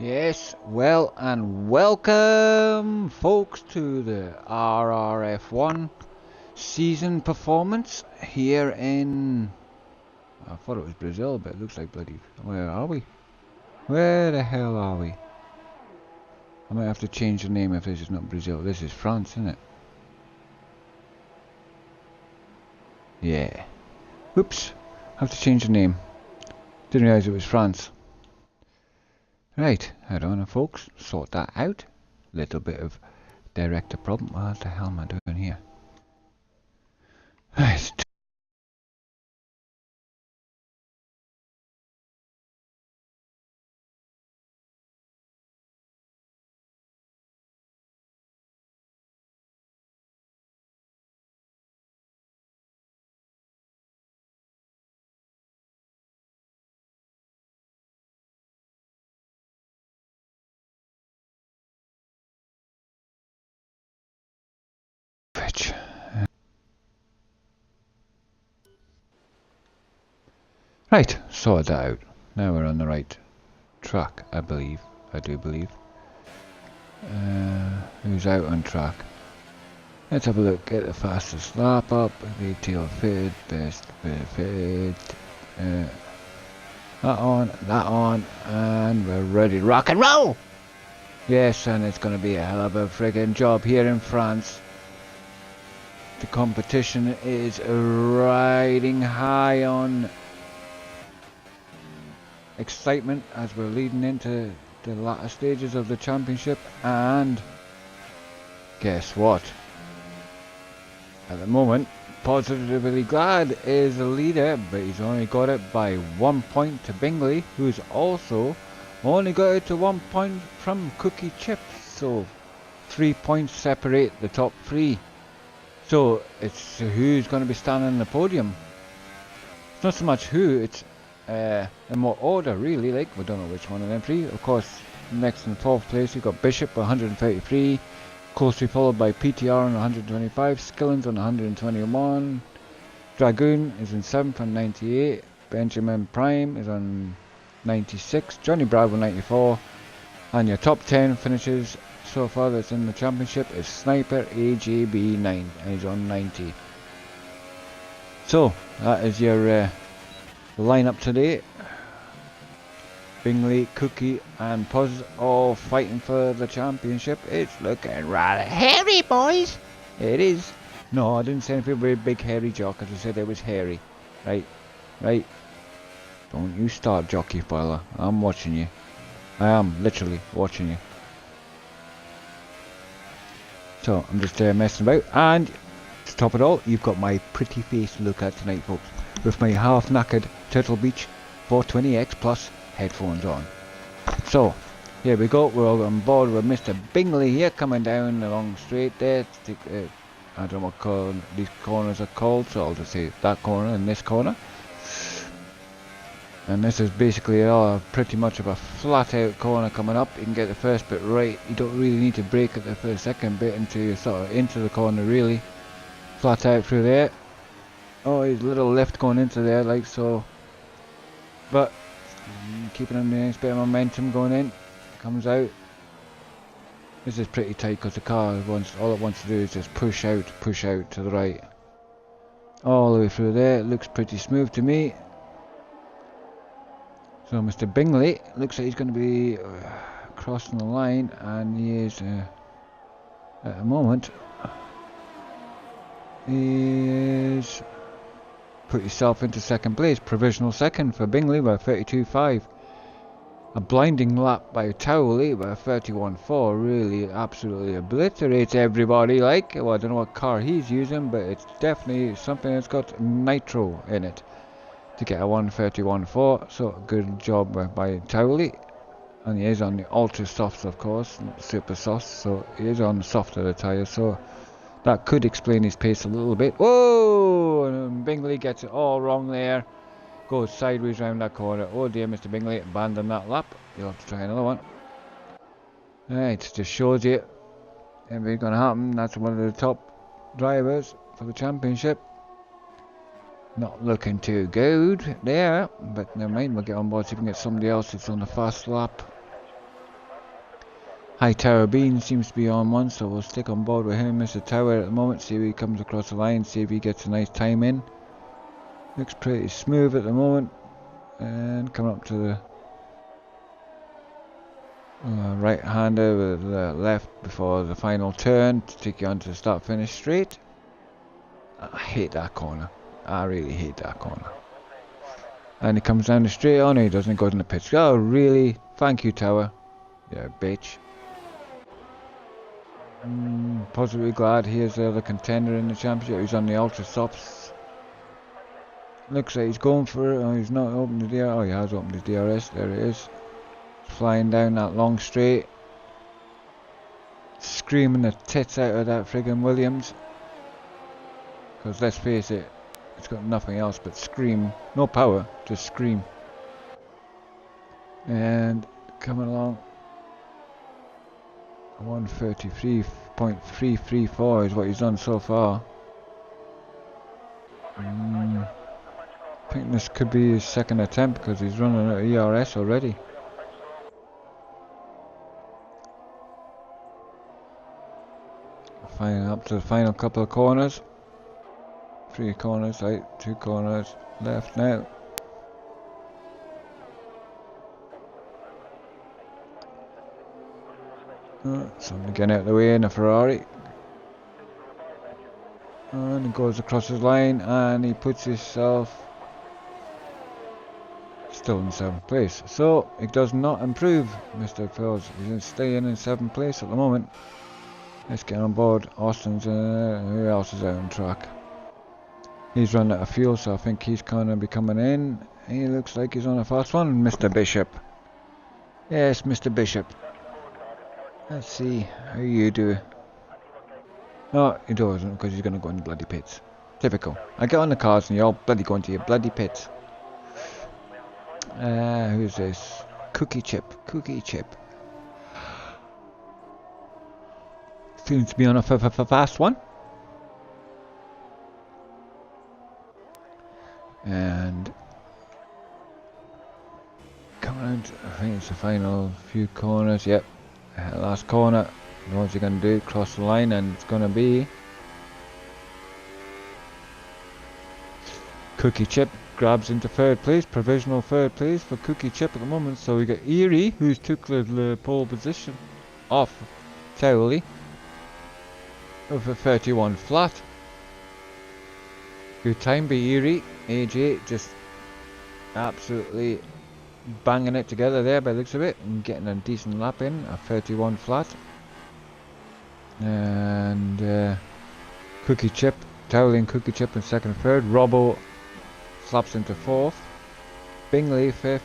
Yes, well and welcome folks to the RRf1 season performance here in, I thought it was Brazil, but it looks like bloody, where are we? Where the hell are we? I might have to change the name if this is not Brazil. This is France, isn't it? Yeah. Oops, have to change the name. Didn't realise it was France. Right, hold on folks, sort that out. Little bit of director problem. What the hell am I doing here? Right, sort that out. Now we're on the right track, I believe. I do believe. Who's out on track? Let's have a look. Get the fastest lap up. Retail fit, best fit. That on, and we're ready to rock and roll! Yes, and it's going to be a hell of a friggin' job here in France. The competition is riding high on excitement as we're leading into the latter stages of the championship, and guess what? At the moment, Positively Glad is the leader, but he's only got it by 1 point to Bingley, who's also only got it to 1 point from Cookie Chips, so 3 points separate the top three. So it's who's going to be standing on the podium. It's not so much who, it's in what order really, like we don't know which one of them three. Of course, next in 4th place you've got Bishop 133, closely followed by PTR on 125, Skillins on 121, Dragoon is in 7th on 98, Benjamin Prime is on 96, Johnny Bravo 94, and your top 10 finishes so far that's in the championship is Sniper AJB9 and he's on 90. So that is your lineup today. Bingley, Cookie and Puzz all fighting for the championship. It's looking rather hairy, boys. It is. No, I didn't say anything about a big hairy jock. As I said, it was hairy. Right. Don't you start, jockey spoiler. I'm watching you. I am literally watching you. So I'm just messing about, and to top it all, you've got my pretty face to look at tonight, folks, with my half-knackered Turtle Beach 420X Plus headphones on. So here we go, we're all on board with Mr. Bingley here, coming down along straight there. I don't know what these corners are called, so I'll just say that corner and this corner. And this is basically pretty much of a flat out corner coming up. You can get the first bit right, you don't really need to brake at the second bit until you're sort of into the corner really. Flat out through there. Oh, there's a little lift going into there like so. But keeping a nice bit of momentum going in. Comes out. This is pretty tight because the car all it wants to do is just push out to the right. All the way through there. It looks pretty smooth to me. So Mr. Bingley looks like he's going to be crossing the line, and he is at the moment. He is put yourself into second place, provisional second for Bingley by 32.5. A blinding lap by Towley by 31.4 really absolutely obliterates everybody. Like, well, I don't know what car he's using, but it's definitely something that's got nitro in it to get a 131.4. So good job by Towley, and he is on the ultra softs, of course, not super softs, so he is on the softer the tyres, so that could explain his pace a little bit. Whoa! And Bingley gets it all wrong there. Goes sideways round that corner. Oh dear, Mr. Bingley, abandon that lap. You'll have to try another one. Right, just shows you everything's going to happen. That's one of the top drivers for the championship. Not looking too good there, but never mind. We'll get on board, see if we can get somebody else that's on the fast lap. High Tower Bean seems to be on one, so we'll stick on board with him, Mr. Tower, at the moment. See if he comes across the line, see if he gets a nice time in. Looks pretty smooth at the moment. And coming up to the right hander with the left before the final turn to take you onto the start finish straight. I hate that corner. I really hate that corner. And he comes down the straight on, he doesn't go in the pits. Oh really? Thank you, Tower. Yeah, bitch. Positively glad he is the other contender in the championship. He's on the ultra softs. Looks like he's going for it. Oh, he's not opened the DRS. Oh, he has opened the DRS. There it is. Flying down that long straight. Screaming the tits out of that friggin' Williams. Because let's face it, it's got nothing else but scream. No power, just scream. And coming along. 133.334 is what he's done so far. I think this could be his second attempt because he's running at ERS already. Up to the final couple of corners. 3 corners, right, 2 corners left now. Somebody getting out of the way in a Ferrari. And he goes across his line and he puts himself still in 7th place. So it does not improve, Mr. Fields. He's staying in 7th place at the moment. Let's get on board. Austin's who else is out on track? He's running out of fuel, so I think he's gonna be coming in. He looks like he's on a fast one, Mr. Bishop. Yes, Mr. Bishop. Let's see how you do. No, he doesn't, because he's gonna go in the bloody pits. Typical. I get on the cars and you're all bloody going to your bloody pits. Who's this? Cookie Chip. Cookie Chip. Seems to be on a fast one. And coming around, I think it's the final few corners. Yep, last corner. What's he going to do? Cross the line, and it's going to be Cookie Chip grabs into 3rd place, provisional 3rd place for Cookie Chip at the moment. So we got Erie, who's took the pole position off Towley with a 31 flat. Good time by Erie. AJ just absolutely banging it together there by the looks of it and getting a decent lap in, a 31 flat. And Cookie Chip, Towley and Cookie Chip in 2nd and 3rd. Robbo slaps into 4th. Bingley 5th.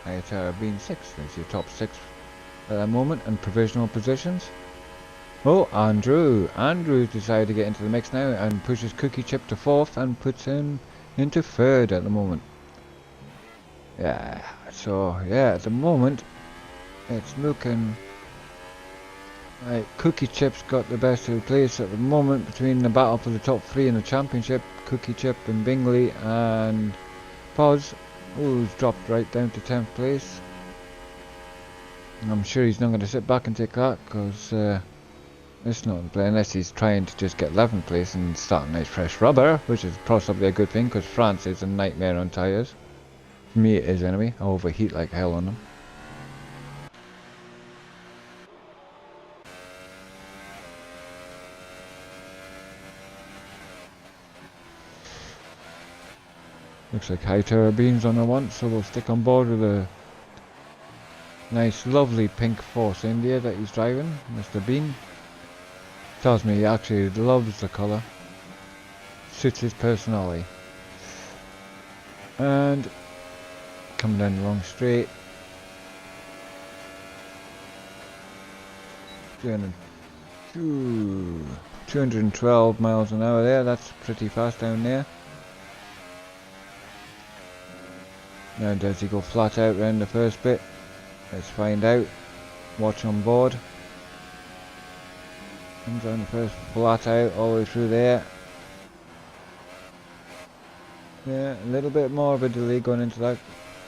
Ayatara being 6th. There's your top 6 at the moment and provisional positions. Oh, Andrew decided to get into the mix now and pushes Cookie Chip to 4th and puts him into 3rd at the moment. Yeah, so yeah, at the moment it's looking like Cookie Chip's got the best of the place at the moment between the battle for the top 3 in the championship. Cookie Chip and Bingley and Poz, who's dropped right down to 10th place. I'm sure he's not going to sit back and take that because it's not the play unless he's trying to just get 11th place and start a nice fresh rubber, which is possibly a good thing because France is a nightmare on tyres. For me it is anyway. I overheat like hell on them. Looks like High Tower Bean's on the one, so we'll stick on board with a nice lovely pink Force India that he's driving, Mr. Bean. Tells me he actually loves the colour. Suits his personality. And coming down the long straight. Doing 212 miles an hour there. That's pretty fast down there. Now does he go flat out around the first bit? Let's find out. Watch on board. Comes down the first flat out all the way through there. Yeah, a little bit more of a delay going into that.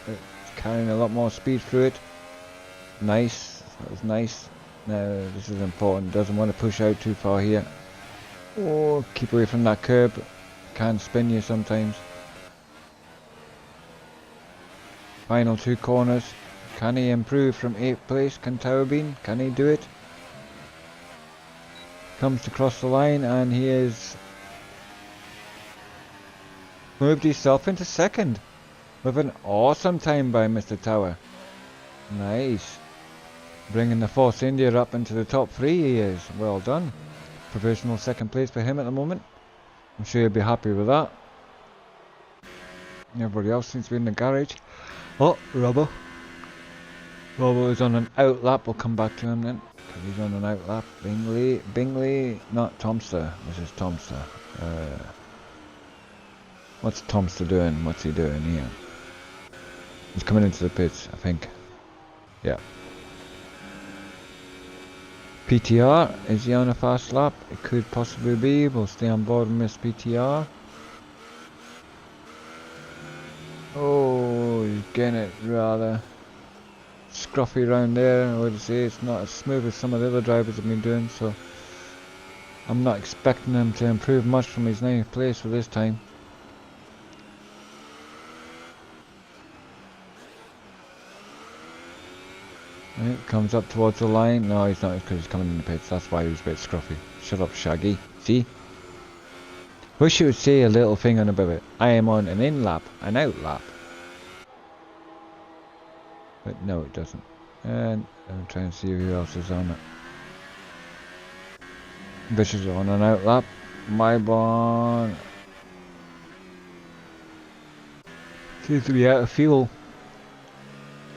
It's carrying a lot more speed through it. Nice. That was nice. Now this is important, doesn't want to push out too far here. Oh, keep away from that curb, can spin you sometimes. Final 2 corners, can he improve from 8th place? Can Tower Bean, can he do it? Comes to cross the line and he is moved himself into 2nd with an awesome time by Mr. Tower. Nice. Bringing the Force India up into the top 3 he is. Well done. Provisional 2nd place for him at the moment. I'm sure he'll be happy with that. Everybody else seems to be in the garage. Oh, Robbo. Robbo is on an out lap. We'll come back to him then. He's on an out lap. Bingley, not Tomster. This is Tomster. What's Tomster doing? What's he doing here? He's coming into the pits, I think. Yeah. PTR, is he on a fast lap? It could possibly be. We'll stay on board with Miss PTR. Oh, he's getting it rather scruffy around there. I would say it's not as smooth as some of the other drivers have been doing, so I'm not expecting him to improve much from his 9th place for this time. Right, comes up towards the line. No, he's not, because he's coming in the pits. That's why he was a bit scruffy. Shut up, Shaggy. See? Wish it would say a little thing on above it. I am on an in lap, an out lap. But no, it doesn't. And I'm trying to see who else is on it. Vicious on an out lap. Mybon seems to be out of fuel.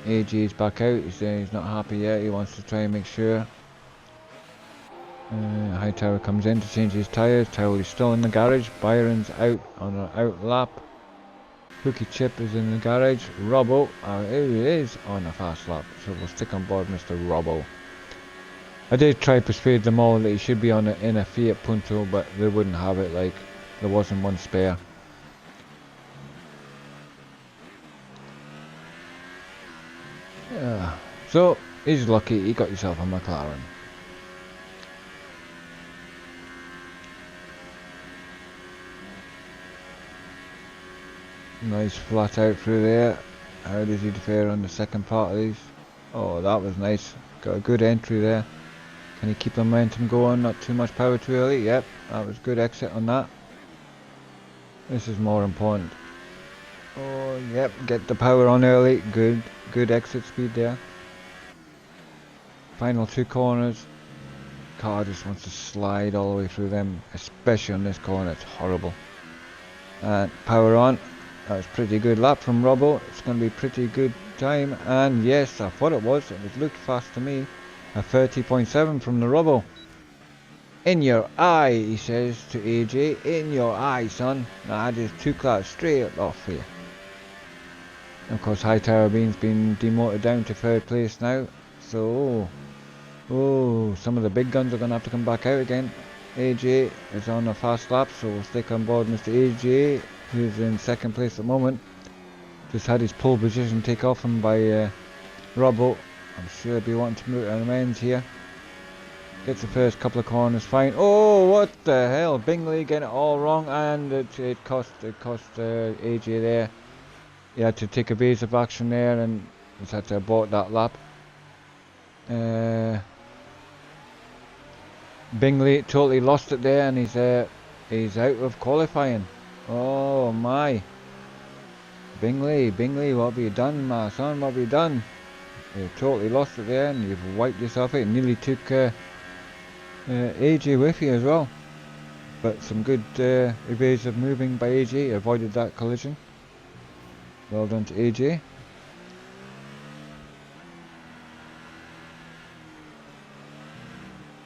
AG is back out. He's saying he's not happy yet. He wants to try and make sure. Hightower comes in to change his tyres. Tower is still in the garage. Byron's out on an out lap. Cookie Chip is in the garage. Robbo, here he is on a fast lap. So we'll stick on board Mr. Robbo. I did try to persuade them all that he should be on in a Fiat Punto, but they wouldn't have it. Like, there wasn't one spare. Yeah. So he's lucky. He got himself a McLaren. Nice flat out through there. How does he fare on the second part of these? Oh, that was nice. Got a good entry there. Can he keep the momentum going? Not too much power too early. Yep, that was good exit on that. This is more important. Oh, yep, get the power on early. Good exit speed there. Final 2 corners. Car just wants to slide all the way through them, especially on this corner. It's horrible. And power on. That was pretty good lap from Robbo. It's going to be pretty good time. And yes, I thought it was. It looked fast to me. A 30.7 from the Robbo. In your eye, he says to AJ. In your eye, son. Nah, just 2 cars straight off here. Of course, Hightower Bean's been demoted down to 3rd place now. So, oh, some of the big guns are going to have to come back out again. AJ is on a fast lap, so we'll stick on board Mr. AJ, who's in 2nd place at the moment. Just had his pole position take off him by Robbo. I'm sure he'll be wanting to move an amends here. Gets the first couple of corners fine. Oh, what the hell! Bingley getting it all wrong, and it cost AJ there. He had to take evasive action there, and just had to abort that lap. Bingley totally lost it there, and he's out of qualifying. Oh my! Bingley, what have you done, my son? What have you done? You totally lost it there, and you've wiped yourself out. It nearly took AJ with you as well. But some good evasive moving by AJ, avoided that collision. Well done to AJ.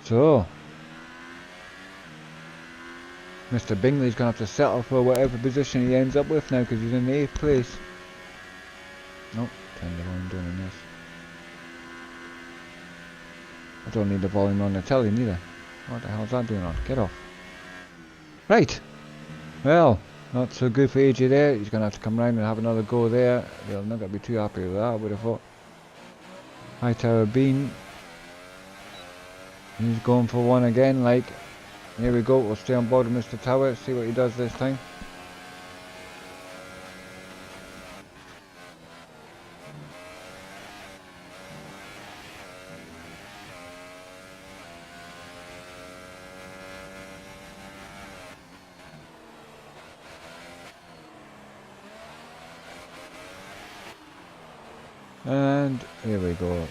So, Mr. Bingley's going to have to settle for whatever position he ends up with now, because he's in the 8th place. Nope, turn the volume down on this. I don't need the volume on the telly neither. What the hell's that doing on? Get off. Right. Well, not so good for AJ there. He's going to have to come round and have another go there. They're not going to be too happy with that, I would have thought. Hightower Bean He's going for one again, like. Here we go, we'll stay on board with Mr. Tower, see what he does this time. And here we go.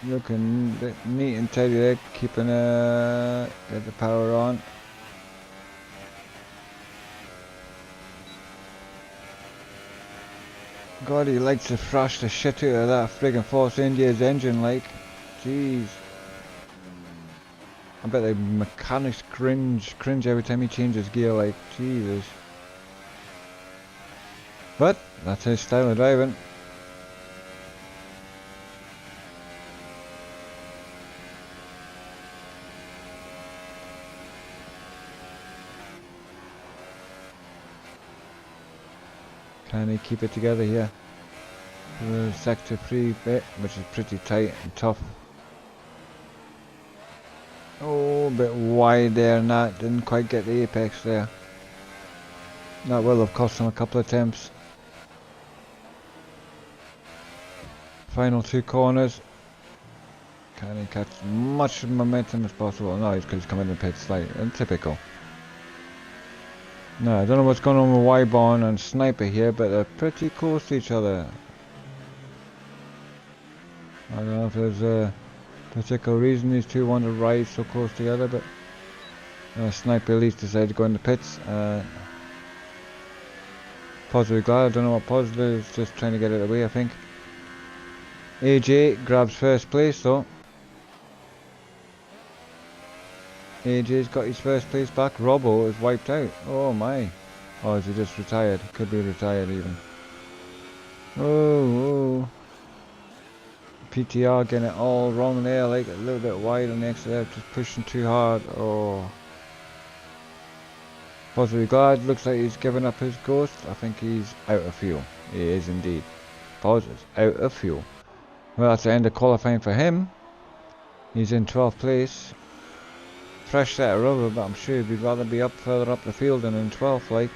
Looking a bit neat and tidy there, keeping get the power on. God, he likes to thrash the shit out of that friggin' Force India's engine, like. Jeez. I bet the mechanics cringe every time he changes gear, like. Jesus. But that's his style of driving. Can he keep it together here? The sector 3 bit, which is pretty tight and tough. Oh, a bit wide there and that, didn't quite get the apex there. That will have cost him a couple of attempts. Final 2 corners. Can he catch much momentum as possible? No, he's coming in the pit slightly, and typical. No, I don't know what's going on with Wyborn and Sniper here, but they're pretty close to each other. I don't know if there's a particular reason these two want to ride so close together, but Sniper at least decided to go in the pits. Positive glad, I don't know what Positive is, just trying to get it away, I think. AJ grabs first place though. AJ's got his first place back. Robbo is wiped out. Oh my. Or is he just retired? Could be retired even. Oh. PTR getting it all wrong there, like a little bit wide on the exit there, just pushing too hard. Oh. Positive glad, looks like he's given up his ghost. I think he's out of fuel. He is indeed. Positive, out of fuel. Well, that's the end of qualifying for him. He's in 12th place. Fresh set of rubber, but I'm sure he'd rather be up further up the field than in 12th, like.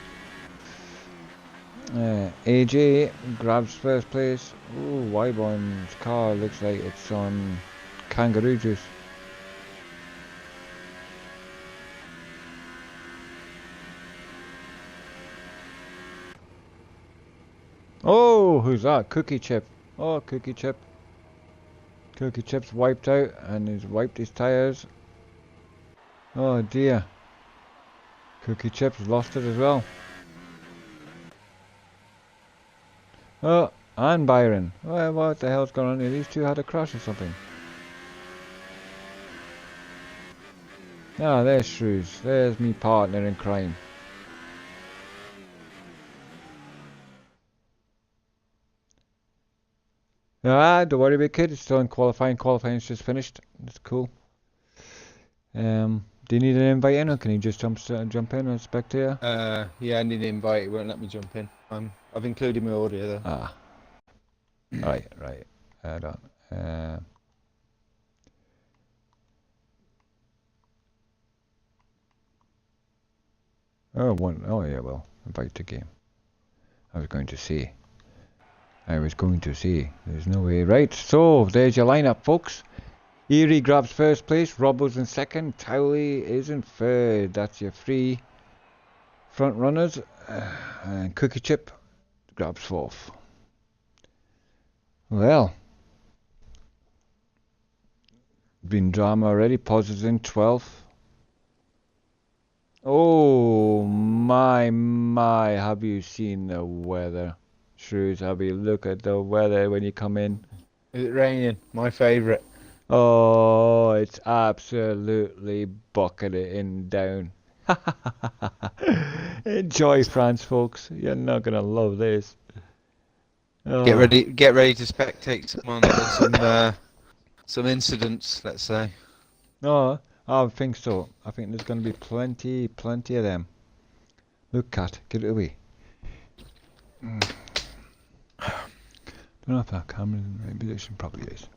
AJ grabs first place. Ooh, Wyborn's car looks like it's on kangaroo juice. Oh, who's that? Cookie Chip. Oh, Cookie Chip. Cookie Chip's wiped out and he's wiped his tyres. Oh dear. Cookie Chip's lost it as well. Oh, and Byron. Well, what the hell's going on here? These two had a crash or something. Ah, there's Shrews. There's me partner in crime. Ah, don't worry about it, kid. It's still in qualifying. Qualifying's just finished. It's cool. Do you need an invite in, or can you just jump in as spectator? Yeah, I need an invite. It won't let me jump in. I've included my audio though. Ah. Right. Hold on. Oh yeah, well, invite to game. I was going to see. There's no way. Right, so there's your lineup, folks. Erie grabs first place, Robbo's in second, Towley is in third. That's your three front runners. And Cookie Chip grabs fourth. Well, been drama already. Pos is in 12th. Oh my, have you seen the weather? Shrews, have you look at the weather when you come in? Is it raining? My favourite. Oh, it's absolutely bucketing down. Enjoy France, folks. You're not gonna love this. Oh. Get ready to spectate some incidents, let's say. No, I think so. I think there's gonna be plenty of them. Look, cat, get it away. Don't know if that camera's in the right position. Probably is.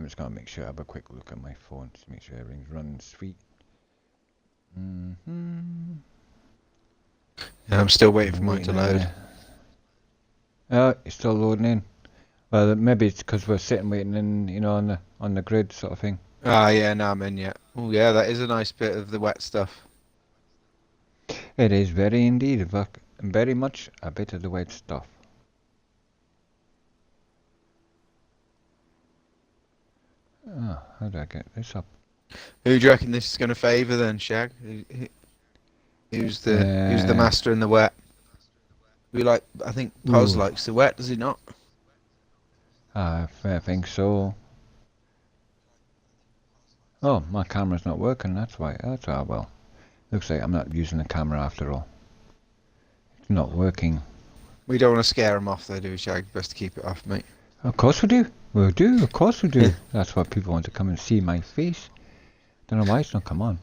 I'm just gonna make sure I have a quick look at my phone to make sure everything's running sweet. Yeah, I'm still waiting for mine to load. Oh, it's still loading in. Well, maybe it's because we're sitting waiting in, you know, on the grid sort of thing. Ah, yeah, now I'm in yet. Oh, yeah, that is a nice bit of the wet stuff. It is very indeed, very much a bit of the wet stuff. Oh, how do I get this up? Who do you reckon this is going to favour then, Shag? Who's the master in the wet? I think Poz likes the wet, does he not? I think so. Oh, my camera's not working, that's why. That's why, well. Looks like I'm not using the camera after all. It's not working. We don't want to scare him off though, do we, Shag? Best to keep it off, mate. Of course we do. We do, of course we do. That's why people want to come and see my face. Don't know why it's not come on.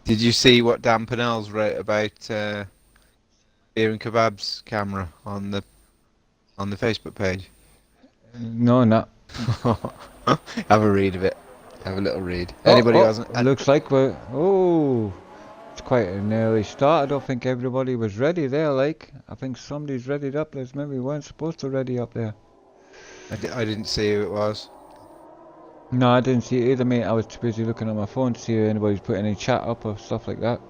Did you see what Dan Pennell's wrote about Beer and Kebab's camera on the Facebook page? No, not. Have a read of it. Have a little read. Anybody who hasn't? It looks like we're. Oh, it's quite an early start. I don't think everybody was ready there. Like, I think somebody's readied up. There's maybe weren't supposed to ready up there. I didn't see who it was. No, I didn't see it either, mate. I was too busy looking at my phone to see if anybody's put any chat up or stuff like that.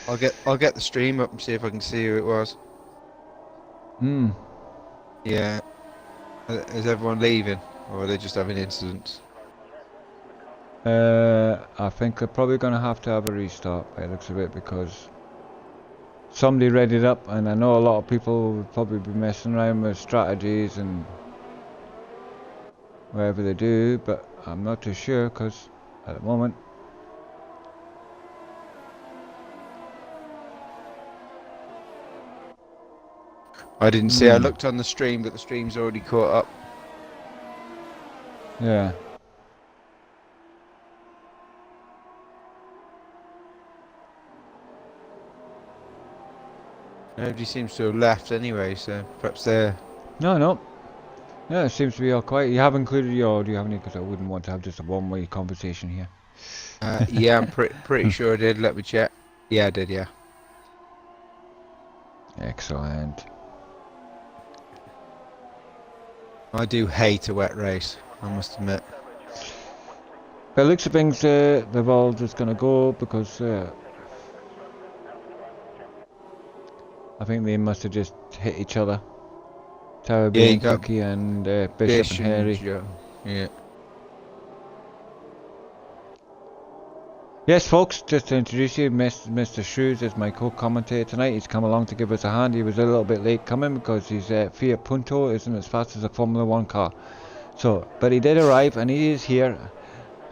I'll get the stream up and see if I can see who it was. Yeah. Is everyone leaving, or are they just having incidents? I think they're probably going to have a restart by the looks of it, because somebody read it up, and I know a lot of people would probably be messing around with strategies and whatever they do, but I'm not too sure, because at the moment I didn't see. I looked on the stream, but the stream's already caught up. yeah. Nobody seems to have left anyway, so perhaps they're... No. Yeah, it seems to be all quiet. You have included your... Do you have any? Because I wouldn't want to have just a one-way conversation here. Yeah, I'm pretty sure I did. Let me check. Yeah, I did, yeah. Excellent. I do hate a wet race, I must admit. But it looks of things, they're all just going to go, because I think they must have just hit each other. Tower being Cookie and Bishop and Harry. Yeah. Yes, folks, just to introduce you, Mr. Shrews is my co-commentator tonight. He's come along to give us a hand. He was a little bit late coming because his Fiat Punto isn't as fast as a Formula 1 car. So, but he did arrive and he is here.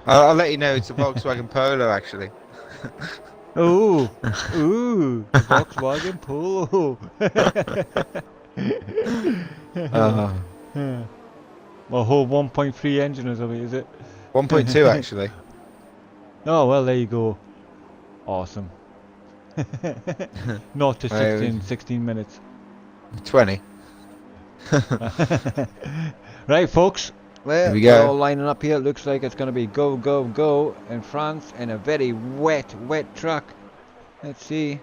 I'll let you know, it's a Volkswagen Polo actually. Ooh, Volkswagen Polo. A whole 1.3 engine or something, is it? 1.2 actually. Oh, well, there you go. Awesome. Not to 60 in 16 minutes. 20. Right, folks. There we We're go. all lining up here. It looks like it's going to be go, go, go in France in a very wet track. Let's see.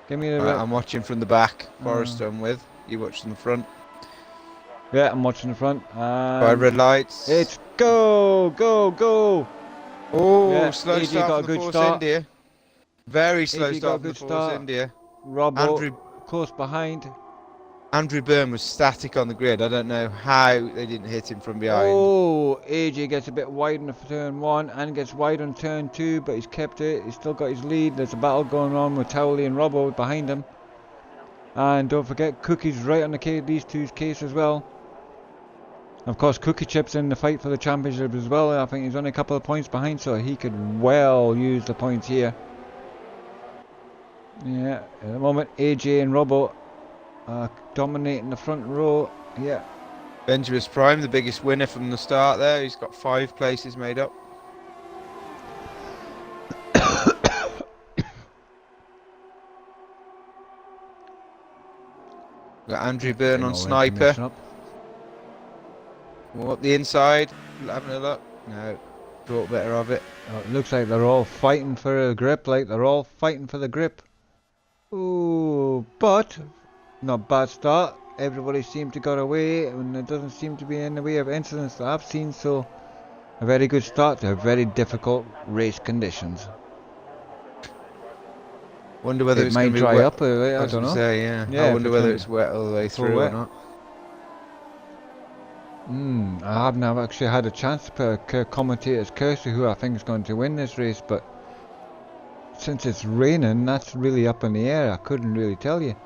Give me the... I'm watching from the back. Forrester I'm with. You watch from the front. Yeah, I'm watching the front. 5 red lights. It's go, go, go. Oh, Yeah, slow AJ start got from a the good Force start. India. Very slow AJ got a start from good the Force start. India. Robbo close behind. Andrew Byrne was static on the grid. I don't know how they didn't hit him from behind. Oh, AJ gets a bit wide in turn 1 and gets wide on turn 2, but he's kept it. He's still got his lead. There's a battle going on with Towley and Robbo behind him. And don't forget, Cookie's right on these two's case as well. Of course, Cookie Chip's in the fight for the championship as well. I think he's only a couple of points behind, so he could well use the points here. Yeah, at the moment, AJ and Robbo are dominating the front row. Yeah. Benjamin Prime, the biggest winner from the start there. He's got 5 places made up. Got Andrew Byrne on Sniper. Up the inside, having a look. No, thought better of it. Oh, it looks like they're all fighting for a grip, like they're all fighting for the grip. Ooh, but not bad start. Everybody seemed to got away, and it doesn't seem to be in the way of incidents that I've seen. So, a very good start to very difficult race conditions. Wonder whether It it's going might to be dry wet. up. I I was don't going to know. say, yeah. Yeah, I if wonder it's whether gonna it's wet all the way full through wet. or not. I haven't actually had a chance to put a commentator's cursor who I think is going to win this race, but since it's raining, that's really up in the air. I couldn't really tell you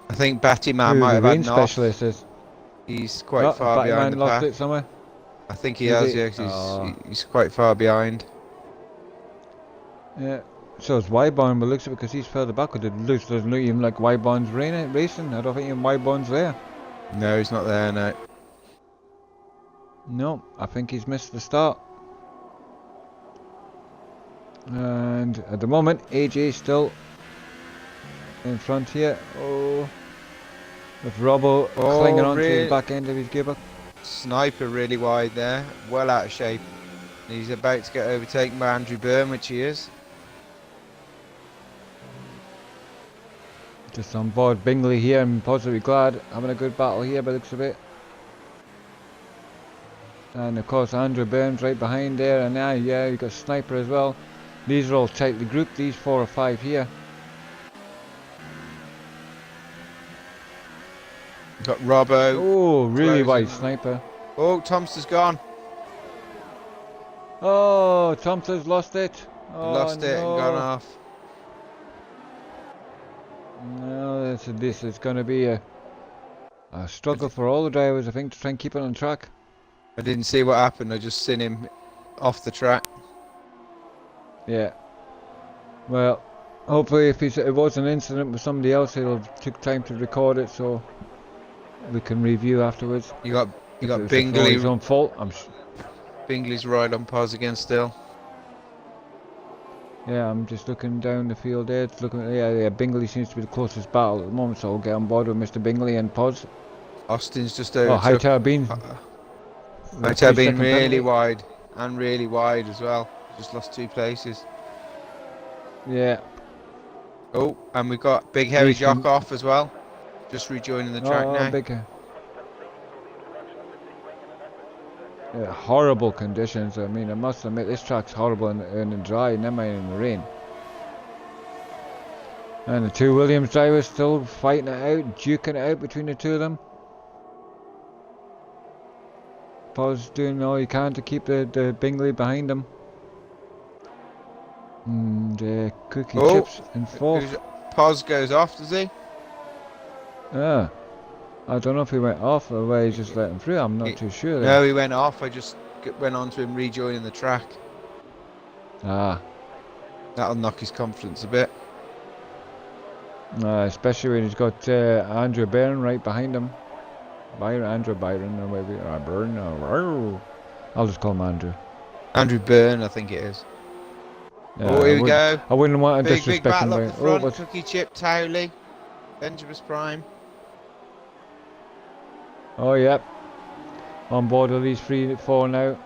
I think Battyman who might the have had rain an off. specialist is. He's quite Oh, far behind the Batman lost pack. it somewhere. I think he Is has, he? yeah, 'cause he's quite far behind. Yeah. So it's Wyborn, but looks at it because he's further back. It looks doesn't look even like Wyborn's racing. I don't think even Wyborn's there. No, he's not there, no. No, I think he's missed the start. And at the moment, AJ still in front here. Oh, with Robbo clinging on to the back end of his gearbox. Sniper really wide there, well out of shape. He's about to get overtaken by Andrew Byrne, which he is. Just on board Bingley here, and positively glad having a good battle here by the looks of it. And of course Andrew Burns right behind there, and now yeah, you got Sniper as well. These are all tightly grouped, these 4 or 5 here. Got Robbo. Oh, really closing. wide Sniper. Oh, Thompson's gone. Oh, Thompson's lost it. Oh, Lost it no. and gone off. No, this is going to be a struggle for all the drivers, I think, to try and keep it on track. I didn't see what happened, I just seen him off the track. Yeah. Well, hopefully if it was an incident with somebody else, it'll take time to record it so we can review afterwards. You got If Bingley. His own fault. Bingley's right on pause again still. Yeah, I'm just looking down the field there. It's looking, yeah. Bingley seems to be the closest battle at the moment, so I'll get on board with Mr. Bingley and Poz. Austin's just over. Oh, Hightower Bean. Hightower Bean really wide and really wide as well. Just lost 2 places. Yeah. Oh, and we've got Big Hairy Jock off as well. Just rejoining the track now. Big. Yeah, horrible conditions. I mean, I must admit, this track's horrible in the dry, never mind in the rain. And the 2 Williams drivers still fighting it out, duking it out between the 2 of them. Poz doing all he can to keep the Bingley behind him. And Cookie Chips in 4th. Poz goes off, does he? Yeah. I don't know if he went off or whether he just let him through. I'm not too sure. No, he went off. I just went on to him rejoining the track. Ah. That'll knock his confidence a bit. Especially when he's got Andrew Byrne right behind him. Andrew Byron or maybe Byrne. I'll just call him Andrew. Andrew Byrne, I think it is. Here we go. I wouldn't want to disrespect big battle him. up the front. Cookie Chip, Towley, Benjamin Prime. Oh, yep. On board with these 3-4 now.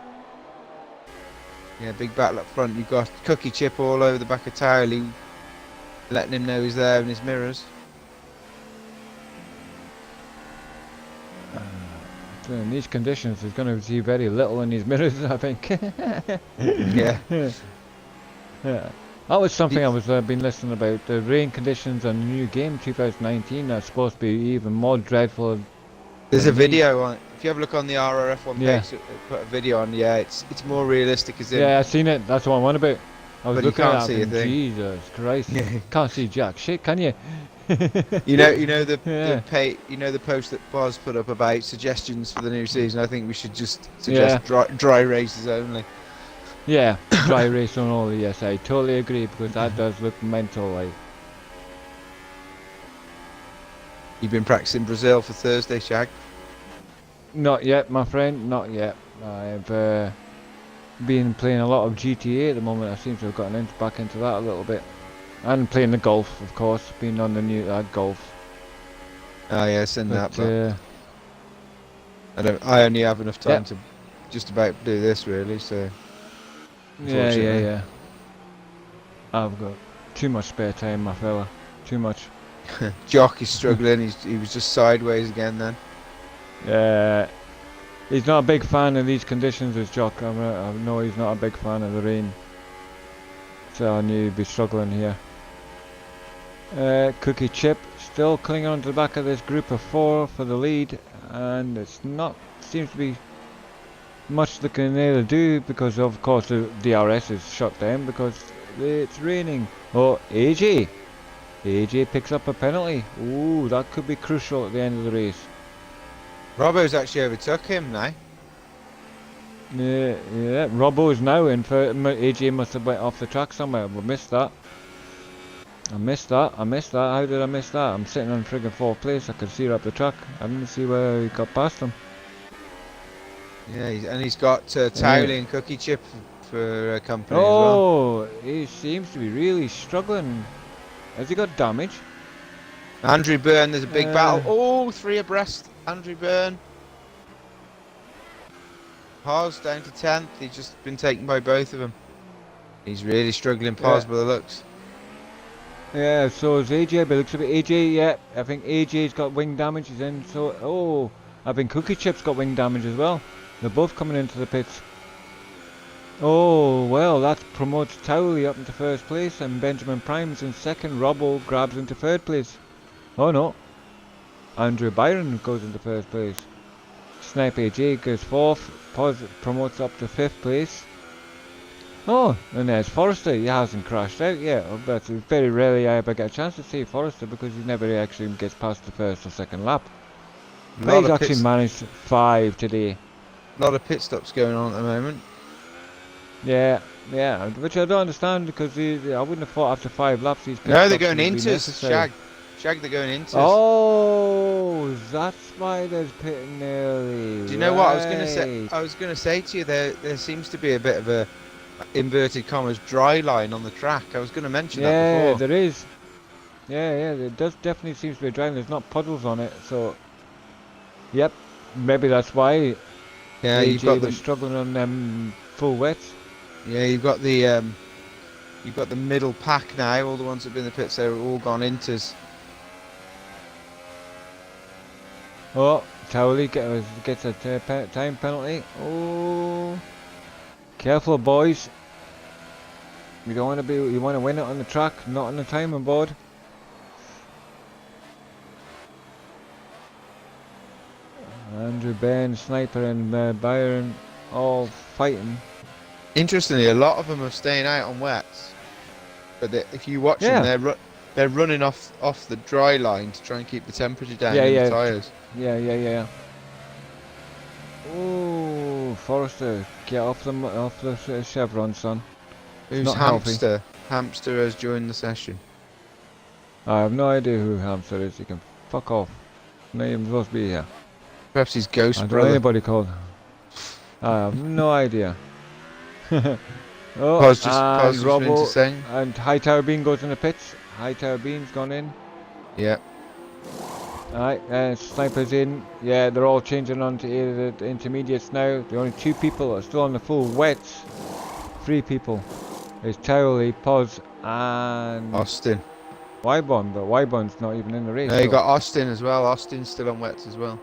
Yeah, big battle up front. You've got Cookie Chip all over the back of Towley, letting him know he's there in his mirrors. In these conditions, he's going to see very little in his mirrors, I think. Yeah. Yeah. That was something I was been listening about. The rain conditions on the new game 2019 are supposed to be even more dreadful. There's a video on. If you have a look on the RRf1 Yeah. page, put a video on. Yeah, it's more realistic as in. Yeah, I've seen it. That's what I want about. I was But you looking can't at see it a and thing. Jesus Christ. Can't see jack shit, can you? You know the Yeah. the post that Boz put up about suggestions for the new season. I think we should just suggest dry races only. Yeah, dry race on all. Yes, I totally agree because that does look mental. Like, You've been practicing Brazil for Thursday, Shag. not yet, my friend. Not yet. I've been playing a lot of GTA at the moment. I seem to have gotten back into that a little bit, and playing the golf, of course. Been on the new golf. Oh yeah, send that. But, I only have enough time to just about do this really. So Yeah, yeah, unfortunately. yeah. I've got too much spare time, my fella. Too much. Jock is struggling. He was just sideways again then. He's not a big fan of these conditions, is Jock. I know he's not a big fan of the rain. So I knew he'd be struggling here. Cookie Chip still clinging on to the back of this group of 4 for the lead, and it's not seems to be much they can able to do because of course the DRS is shut down because it's raining. Oh, AJ picks up a penalty. Ooh, that could be crucial at the end of the race. Robbo's actually overtook him now. Yeah, Robbo's now in for AJ must have went off the track somewhere. We missed that. I missed that. How did I miss that? I'm sitting on friggin' 4th place. I could see her up the track. I didn't see where he got past him. Yeah, and he's got Towley and Cookie Chip for company as well. Oh, he seems to be really struggling. Has he got damage? Andrew Byrne, there's a big battle. Oh, 3 abreast. Andrew Byrne. Paz down to 10th. He's just been taken by both of them. He's really struggling, Paz, by the looks. Yeah, so is AJ, but it looks a bit AJ, yeah. I think AJ's got wing damage, he's in, so, oh, I think Cookie Chip's got wing damage as well. They're both coming into the pits. Oh, well, that promotes Towley up into 1st place, and Benjamin Prime's in 2nd, Robbo grabs into 3rd place. Oh no, Andrew Byron goes into 1st place. Snipe AJ goes 4th, Paz promotes up to 5th place. Oh, and there's Forrester. He hasn't crashed out yet. But very rarely I ever get a chance to see Forrester because he never actually gets past the 1st or 2nd lap. But he's actually managed 5 today. A lot of pit stops going on at the moment. Yeah, which I don't understand because I wouldn't have thought after 5 laps these pit No, they're stops going would be into necessary. Shag, they're going into Oh, that's why there's pitting early. Do you know what I was going to say? I was going to say to you there seems to be a bit of a inverted commas dry line on the track. I was going to mention that before. Yeah, there is. Yeah, there does definitely seems to be a dry line. There's not puddles on it, so yep, maybe that's why. Yeah, AJ was struggling on them full wets. Yeah, you've got the middle pack now. All the ones that have been in the pits, they're all gone intos. Oh, Towley gets a time penalty. Oh, careful, boys. You don't want to be. You want to win it on the track, not on the timing board. Andrew Ben, Sniper, and Byron all fighting. Interestingly, a lot of them are staying out on wets, but if you watch them, they're running off the dry line to try and keep the temperature down in the tyres. Yeah. Oh, Forrester, get off the chevron, son. Who's not Hamster? Healthy. Hamster has joined the session. I have no idea who Hamster is. He can fuck off. Not even supposed to be here. Perhaps he's Ghost I don't Brother. know anybody called. I have no idea. Oh, Paz and just Robbo and Hightower Bean goes in the pits. Hightower Bean's gone in. Yeah. Alright, Sniper's in. Yeah, they're all changing on to the intermediates now. The only 2 people are still on the full wets. 3 people. There's Towley, Paz, and Austin. Wybon, but Wybon's not even in the race. No, you got Austin as well. Austin's still on wets as well.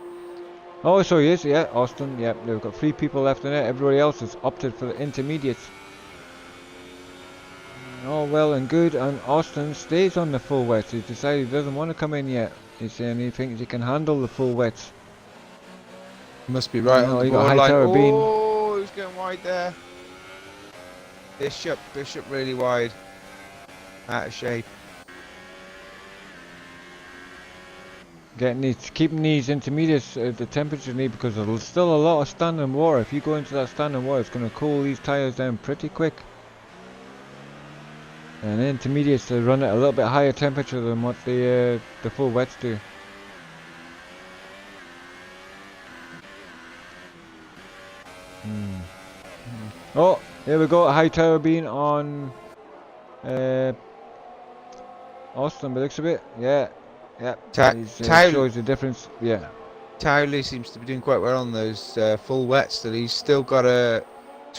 Oh, so he is, yeah, Austin, yeah. They've got 3 people left in it. Everybody else has opted for the intermediates. All well and good, and Austin stays on the full wets. He's decided he doesn't want to come in yet. He's saying he thinks he can handle the full wets. Must be right on the borderline. Oh, he's going wide there. Bishop really wide. Out of shape. Keeping these intermediates at the temperature need because there's still a lot of standing water. If you go into that standing water, it's going to cool these tyres down pretty quick. And intermediates they run at a little bit higher temperature than what the full wets do. Oh, here we go. Hightower Bean on Austin, by the looks of it. Yeah. Shows the difference. Yeah. Towley seems to be doing quite well on those full wets. That he's still got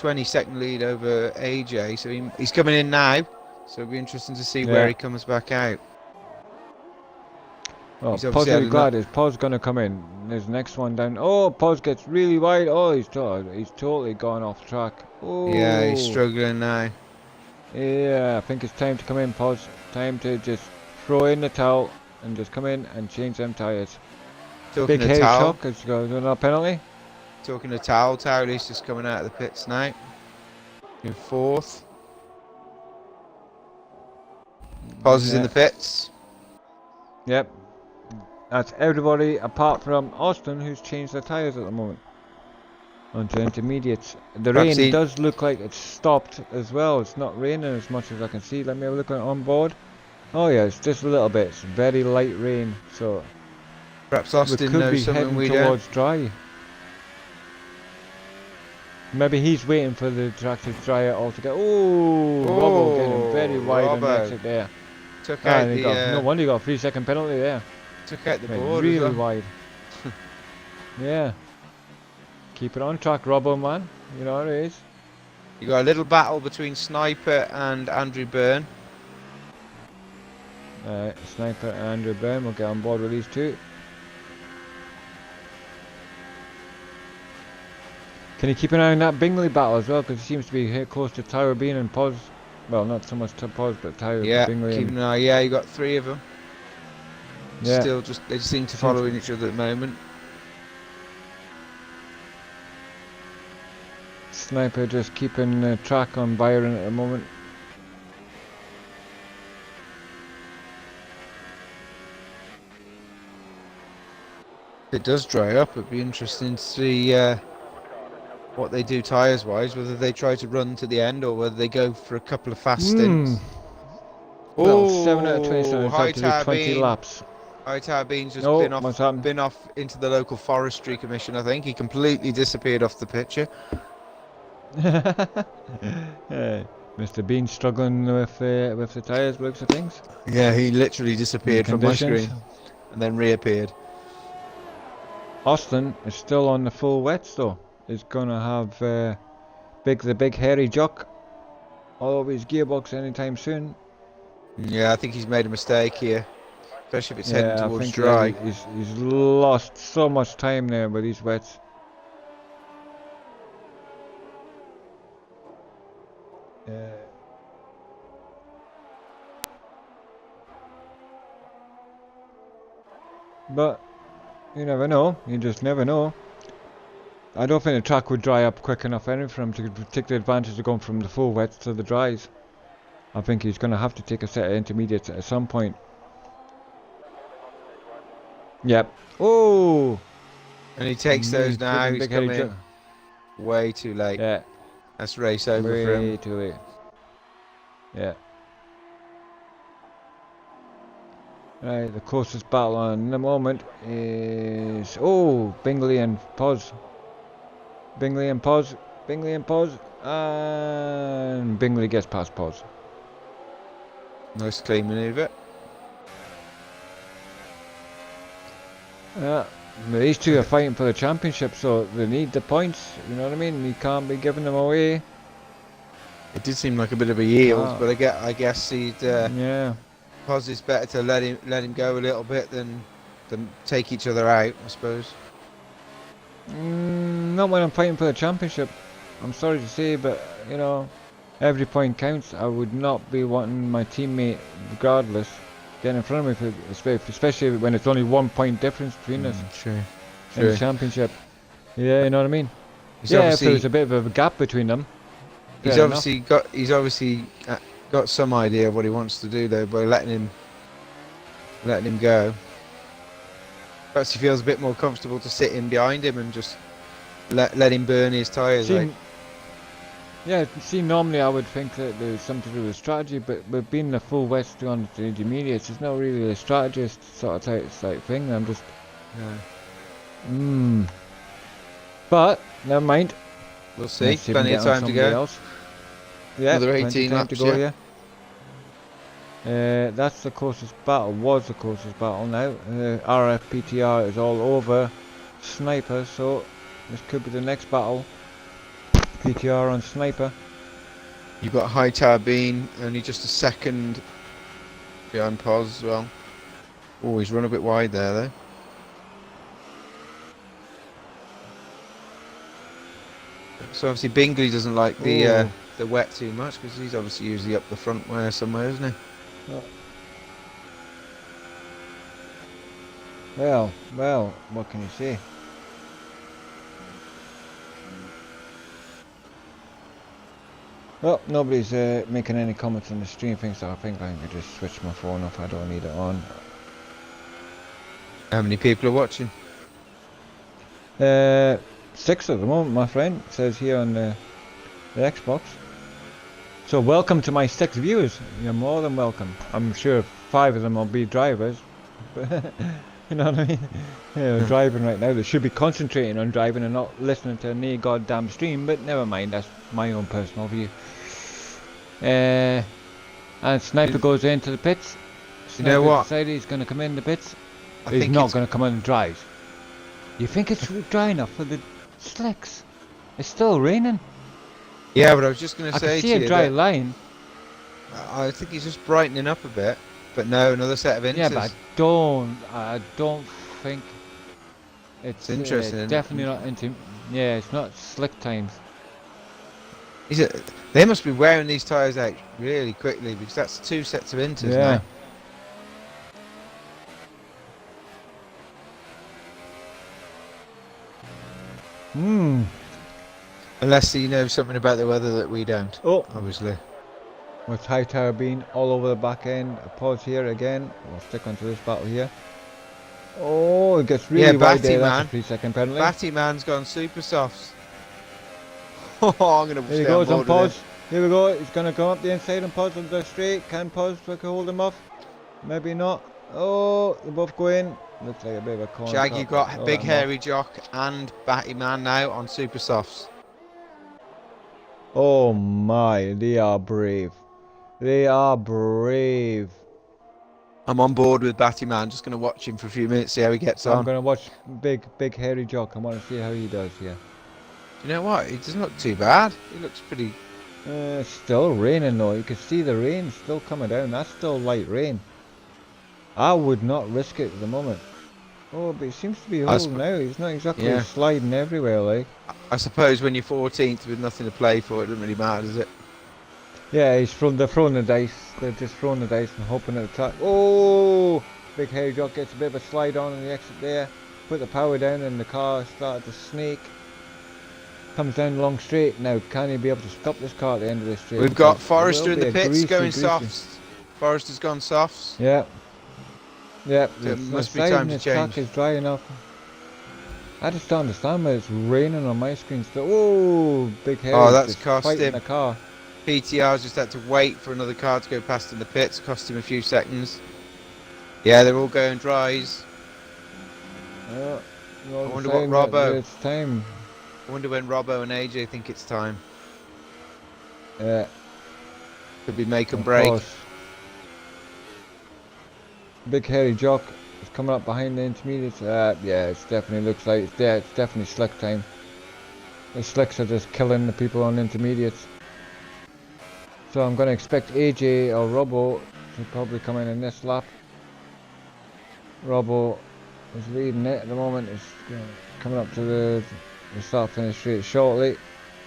20-second lead over AJ, so he's coming in now. So it'll be interesting to see Yeah. where he comes back out. Well, He's obviously Pos had glad is Pos gonna come in. There's next one down. Oh, Pos gets really wide. Oh, he's totally gone off track. Oh. Yeah, he's struggling now. Yeah, I think it's time to come in, Pos. Time to just throw in the towel and just come in and change them tyres. Talking Big to hairy Towel. chuck is going to a penalty. Talking to Towel. Towley's just coming out of the pits now. In 4th. Pos is in the pits. Yep. That's everybody apart from Austin, who's changed their tyres at the moment. Onto intermediates. The rain does look like it's stopped as well. It's not raining as much as I can see. Let me have a look on board. Oh yeah, it's just a little bit. It's very light rain, so perhaps Austin could knows be something heading we towards don't. dry. Maybe he's waiting for the track to dry out altogether. Oh, Robbo getting very wide on the exit there. Took out the, no wonder he got a 3-second penalty there. Took out the Went board really as well. wide. Yeah. Keep it on track, Robbo, man. You know what it is. You got a little battle between Sniper and Andrew Byrne. Sniper and Andrew Byrne will get on board with these two. Can you keep an eye on that Bingley battle as well? Because he seems to be here close to Tyra Bean and Pos. Well, not so much to Pos, but Tyra Bingley. Yeah, keep an eye. Yeah, you got 3 of them. Yeah. Still just, they seem to follow each other at the moment. Sniper just keeping track on Byron at the moment. It does dry up. It'd be interesting to see what they do tyres wise, whether they try to run to the end or whether they go for a couple of fast stints. Well, 7 out of 27, have to do 20 laps. High Tower Bean's just been off into the local forestry commission, I think. He completely disappeared off the picture. Mr. Bean struggling with the tyres, looks of things. Yeah, he literally disappeared from my screen and then reappeared. Austin is still on the full wets though. He's gonna have the big hairy jock all over his gearbox anytime soon. Yeah, I think he's made a mistake here, especially if it's heading towards dry. He's lost so much time there with these wets. But you never know. You just never know. I don't think the track would dry up quick enough anyway for him to take the advantage of going from the full wets to the dries. I think he's going to have to take a set of intermediates at some point. Yep. Oh! And he takes those now. He's coming way too late. Yeah. That's race over for him. Way too late. Yeah. Right, the closest battle on the moment is Bingley and Pos. Bingley and Pos. Bingley and Pos. And Bingley gets past Pos. Nice clean manoeuvre. Yeah, these two are fighting for the championship, so they need the points. You know what I mean? You can't be giving them away. It did seem like a bit of a yield, but I guess he'd. Yeah. Pos is better to let him go a little bit than take each other out, I suppose. Not when I'm fighting for the championship. I'm sorry to say, but you know, every point counts. I would not be wanting my teammate, regardless, getting in front of me, especially when it's only 1 point difference between us in the championship. Yeah, you know what I mean. If there's a bit of a gap between them. He's obviously got some idea of what he wants to do though by letting him go. Perhaps he feels a bit more comfortable to sit in behind him and just let him burn his tyres. Yeah, see, normally I would think that there's something to do with strategy, but being the full west on the intermediates, it's not really a strategist sort of type thing. I'm just But never mind. We'll see. Plenty of time to go. Yeah, another 18 laps. To go, that's the closest battle. Was the closest battle now. RFPTR is all over Sniper, so this could be the next battle. PTR on Sniper. You've got Hightower Bean, only just a second behind Pos as well. Oh, he's run a bit wide there though. So obviously Bingley doesn't like the wet too much because he's obviously usually up the front where somewhere, isn't he? Well, what can you say? Well, nobody's making any comments on the stream thing, so I think I can just switch my phone off. I don't need it on. How many people are watching? 6 at the moment, my friend. It says here on the Xbox. So welcome to my 6 viewers. You're more than welcome. I'm sure 5 of them will be drivers. You know what I mean? Yeah, driving right now. They should be concentrating on driving and not listening to any goddamn stream, but never mind, that's my own personal view. And Sniper goes into the pits. You know what? Decided he's going to come in the pits. I He's think not going to come in and drive. You think it's dry enough for the slicks? It's still raining. Yeah, but I was just going I to say can to see you a dry that line. I think he's just brightening up a bit. But no, another set of inters. Yeah, but I don't think it's interesting. definitely not into. Yeah, it's not slick times. They must be wearing these tyres out really quickly because that's 2 sets of inters Yeah. now. Unless you know something about the weather that we don't. Oh, obviously. with Hightower being all over the back end. A pause here again. We'll stick onto this battle here. Oh, it gets really wide there. That's a 3-second penalty. Batty man's gone super softs. Oh, I'm gonna. Here he goes on pause. Here we go. He's gonna come up the inside and pause on the straight. Can pause? We can hold him off. Maybe not. Oh, they both go in. Looks like a bit of a corner. Jag, you've got Big Hairy Jock and Batty Man now on super softs. Oh my, they are brave. They are brave. I'm on board with Batty Man. Just gonna watch him for a few minutes, see how he gets on. I'm gonna watch Big Hairy Jock. I want to see how he does here. You know what? He doesn't look too bad. He looks pretty. It's still raining though. You can see the rain still coming down. That's still light rain. I would not risk it at the moment. Oh, but he seems to be holding now. He's not exactly sliding everywhere, like. I suppose when you're 14th with nothing to play for, it doesn't really matter, does it? Yeah, they're throwing the dice. They're just throwing the dice and hoping at the top. Oh! Big Hairy Jock gets a bit of a slide on the exit there. Put the power down and the car started to snake. Comes down the long straight. Now, can he be able to stop this car at the end of this straight? We've got Forrester in the pits going softs. Forrester's gone softs. Yeah. Yeah. So it must be time to change. Track is dry enough. I just don't understand why it's raining on my screen still. Oh, Big Hairy. Oh, that's cost him. The car. PTR's just had to wait for another car to go past in the pits. Cost him a few seconds. Yeah, they're all going dries. I wonder what Robbo. It's time. I wonder when Robbo and AJ think it's time. Yeah. Could be make and break. Course. Big Hairy Jock is coming up behind the intermediates. Yeah, it definitely looks like it's definitely slick time. The slicks are just killing the people on intermediates. So I'm going to expect AJ or Robbo to probably come in this lap. Robbo is leading it at the moment. It's coming up to the start finish straight shortly.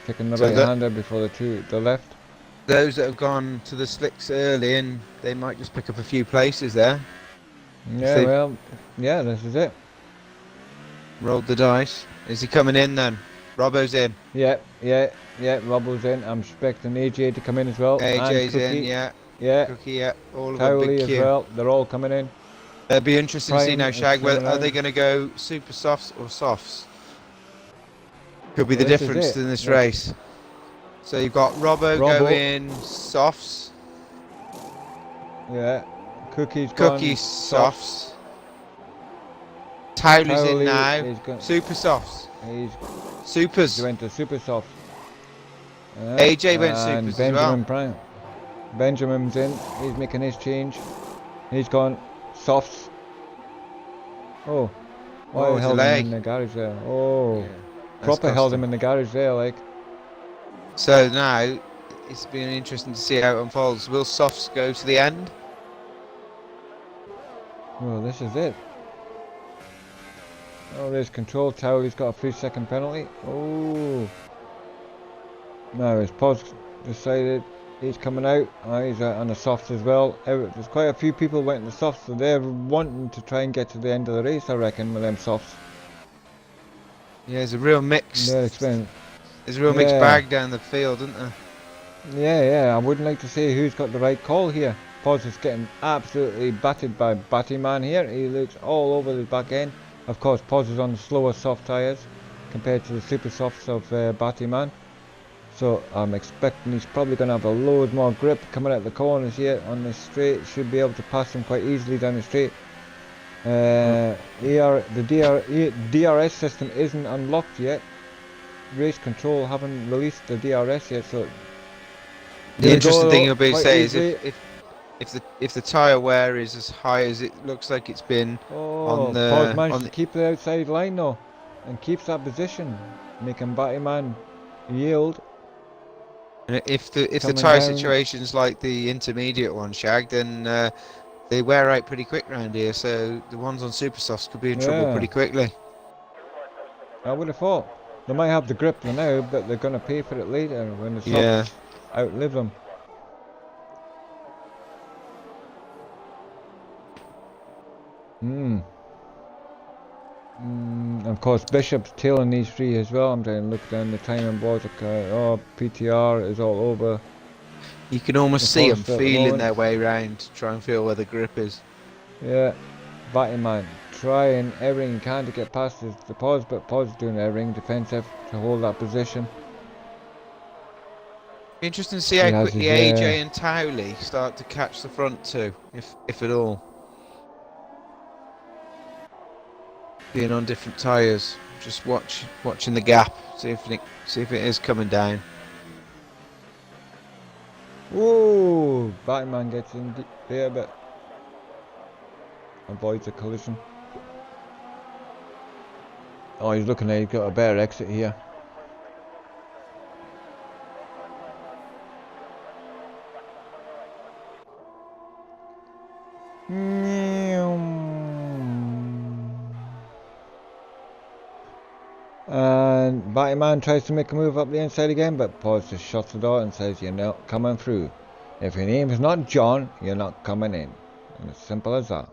Taking the right hander before the left. Those that have gone to the slicks early, and they might just pick up a few places there. Yeah, well, yeah, this is it. Rolled the dice. Is he coming in then? Robbo's in. Yeah, Robbo's in. I'm expecting AJ to come in as well. AJ's in, yeah. Cookie, yeah. All of them big queue. As well. They're all coming in. It'll be interesting to see now, Shag, whether are they going to go super softs or softs? Could be the difference in this race. So you've got Robbo going softs. Yeah. Cookie's softs. Towley's in now. Super softs. He's supers. He went to super soft. AJ went supers as well. Prime. Benjamin's in. He's making his change. He's gone softs. Oh. Why held him in the garage there? Oh. Yeah. Proper held him in the garage there, like. So now it's been interesting to see how it unfolds. Will softs go to the end? Well, this is it. Oh, there's control tower. He's got a 3-second penalty. Oh. No, his pod's decided he's coming out. He's on the softs as well. There's quite a few people went to the softs, so they're wanting to try and get to the end of the race, I reckon, with them softs. Yeah, there's a real mix. They're expensive. There's a real mixed bag down the field, isn't there? Yeah, I wouldn't like to say who's got the right call here. Pods is getting absolutely battered by Battyman here. He looks all over the back end. Of course, Pods is on the slower soft tyres compared to the super softs of Battyman. So I'm expecting he's probably going to have a load more grip coming out the corners here on the straight. Should be able to pass him quite easily down the straight. The DRS system isn't unlocked yet. Race control haven't released the DRS yet, so the interesting thing you'll be saying is if the tyre wear is as high as it looks like it's been on the Pod managed to keep the outside line though, and keeps that position, making Battyman yield. And if the tyre situation's like the intermediate one, Shag, then they wear out pretty quick round here. So the ones on super softs could be in trouble pretty quickly. I would have thought. They might have the grip for now, but they're going to pay for it later when the softs outlive them. Of course, Bishop's tailing these three as well. I'm trying to look down the timing boards. Okay. Oh, PTR is all over. You can almost see them feeling their way around to try and feel where the grip is. Yeah, Battyman trying everything he can to get past the Pods, but Pods doing everything defensive to hold that position. Interesting to see how quickly AJ and Towley start to catch the front two, if at all. Being on different tyres, just watching the gap, see if it is coming down. Whoa! Batman gets in there, but avoids a collision. Oh, he's looking like he's got a better exit here. And Batman tries to make a move up the inside again, but Paul just shuts the door and says, "You're not coming through. If your name is not John, you're not coming in." And it's simple as that.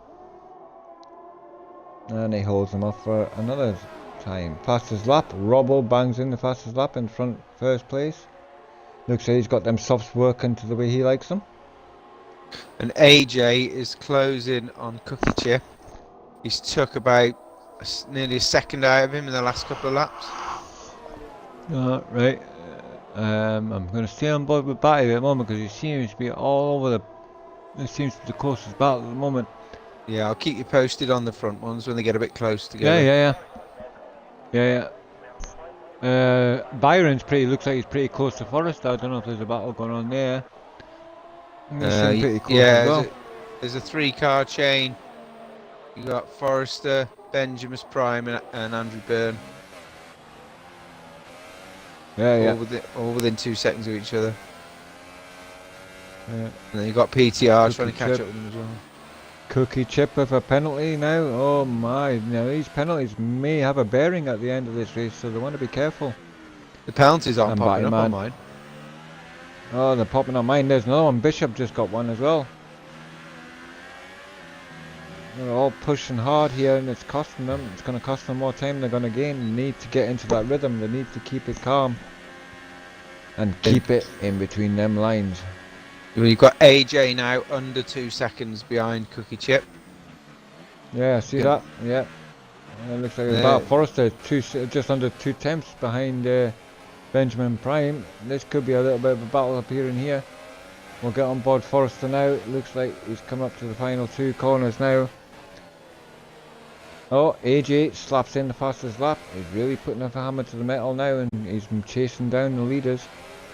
And he holds him off for another time. Fastest lap, Robbo bangs in the fastest lap in front, first place. Looks like he's got them softs working to the way he likes them. And AJ is closing on Cookie Chip. He's took about nearly a second out of him in the last couple of laps. Right. I'm going to stay on board with Batty at the moment because he seems to be all over This seems to be the closest battle at the moment. Yeah, I'll keep you posted on the front ones when they get a bit close together. Yeah. Byron's looks like he's pretty close to Forrester. I don't know if there's a battle going on there. Pretty close as well. There's a 3-car chain. You got Forrester, Benjamin Prime, and Andrew Byrne. All within 2 seconds of each other. And then you got PTR trying to catch up with them as well. Cookie Chip with a penalty now. Oh my! Now these penalties may have a bearing at the end of this race, so they want to be careful. The penalties aren't popping up on mine. Oh, they're popping on mine. There's another one. Bishop just got one as well. They're all pushing hard here, and it's costing them. It's going to cost them more time. They're going to gain. They need to get into that rhythm. They need to keep it calm and keep it in between them lines. You've got AJ now under 2 seconds behind Cookie Chip. Yeah, see that? Yeah. It looks like about Forrester just under 2 tenths behind Benjamin Prime. This could be a little bit of a battle up here and here. We'll get on board Forrester now. It looks like he's come up to the final 2 corners now. Oh, AJ slaps in the fastest lap. He's really putting a hammer to the metal now, and he's chasing down the leaders.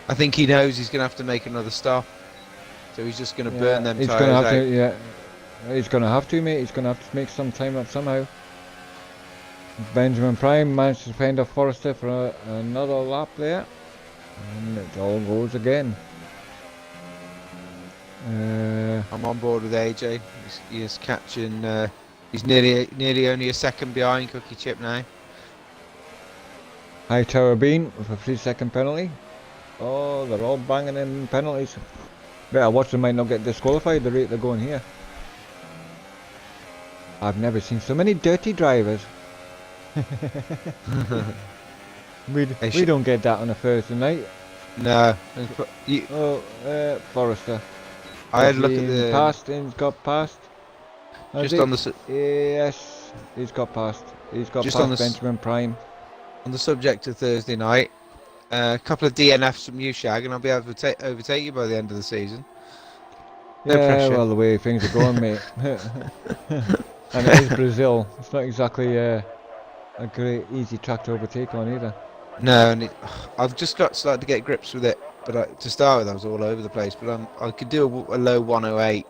I think he knows he's going to have to make another stop. So he's just going to burn them tyres out. He's going to have to, mate. He's going to have to make some time up somehow. Benjamin Prime managed to fend off Forrester for another lap there. And it all goes again. I'm on board with AJ. He's catching. He's nearly only a second behind Cookie Chip now. High Tower Bean with a 3-second penalty. Oh, they're all banging in penalties. Better watch, they might not get disqualified the rate they're going here. I've never seen so many dirty drivers. we don't get that on a Thursday night. No. Forrester. I had a look at the... Passed, and he's got past. Just on the... Yes, he's got past. He's got just past on the Benjamin Prime. On the subject of Thursday night, a couple of DNFs from you, Shag, and I'll be able to overtake you by the end of the season. No pressure. Well, the way things are going, mate. And it is Brazil. It's not exactly a great, easy track to overtake on either. No, and I've just started to get grips with it. But to start with, I was all over the place. But I could do a low 108,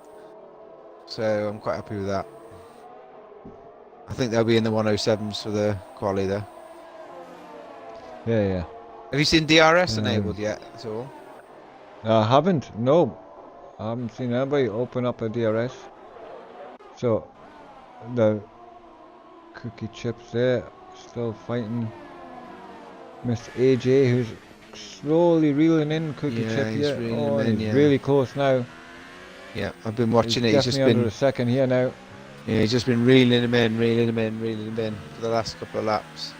so I'm quite happy with that. I think they'll be in the 107s for the quali, though. Yeah. Have you seen DRS enabled yet at all? I haven't. No, I haven't seen anybody open up a DRS. So the Cookie Chips there, still fighting Mr. AJ, who's slowly reeling in Cookie Chip here. He's really close now. Yeah, I've been watching it. He's just been under a second here now. Yeah, he's just been reeling him in for the last couple of laps.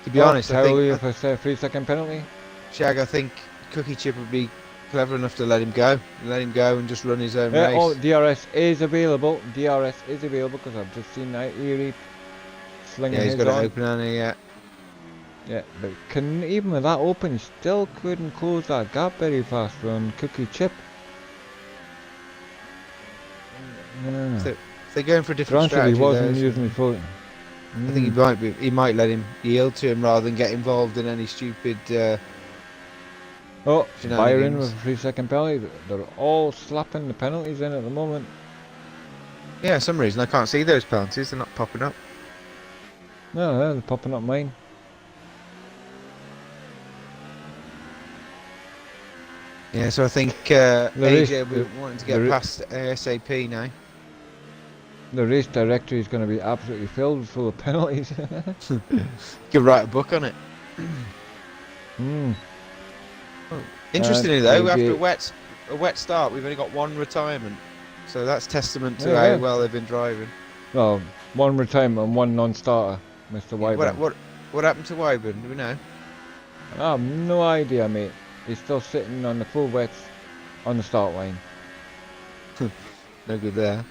To be honest, I think for a 3-second penalty. Shag, I think Cookie Chip would be clever enough to let him go and just run his own race. Oh, DRS is available. DRS is available because I've just seen that Erie slinging his on. Yeah, he's got it open on here. Yeah, but even with that open, he still couldn't close that gap very fast on Cookie Chip. Yeah. So they're going for a different strategy. He wasn't using his full. I think he might let him yield to him rather than get involved in any stupid. Byron with a 3-second penalty. They're all slapping the penalties in at the moment. Yeah, for some reason I can't see those penalties. They're not popping up. No, they're popping up mine. Yeah, so I think AJ will be wanting to get past ASAP now. The race directory is going to be absolutely filled full of penalties. You could write a book on it. Interestingly though, after a wet start, we've only got one retirement. So that's testament to how well they've been driving. Well, one retirement and one non-starter, Mr. Wyburn. What happened to Wyburn? Do we know? I have no idea, mate. He's still sitting on the full wets on the start line. No good there.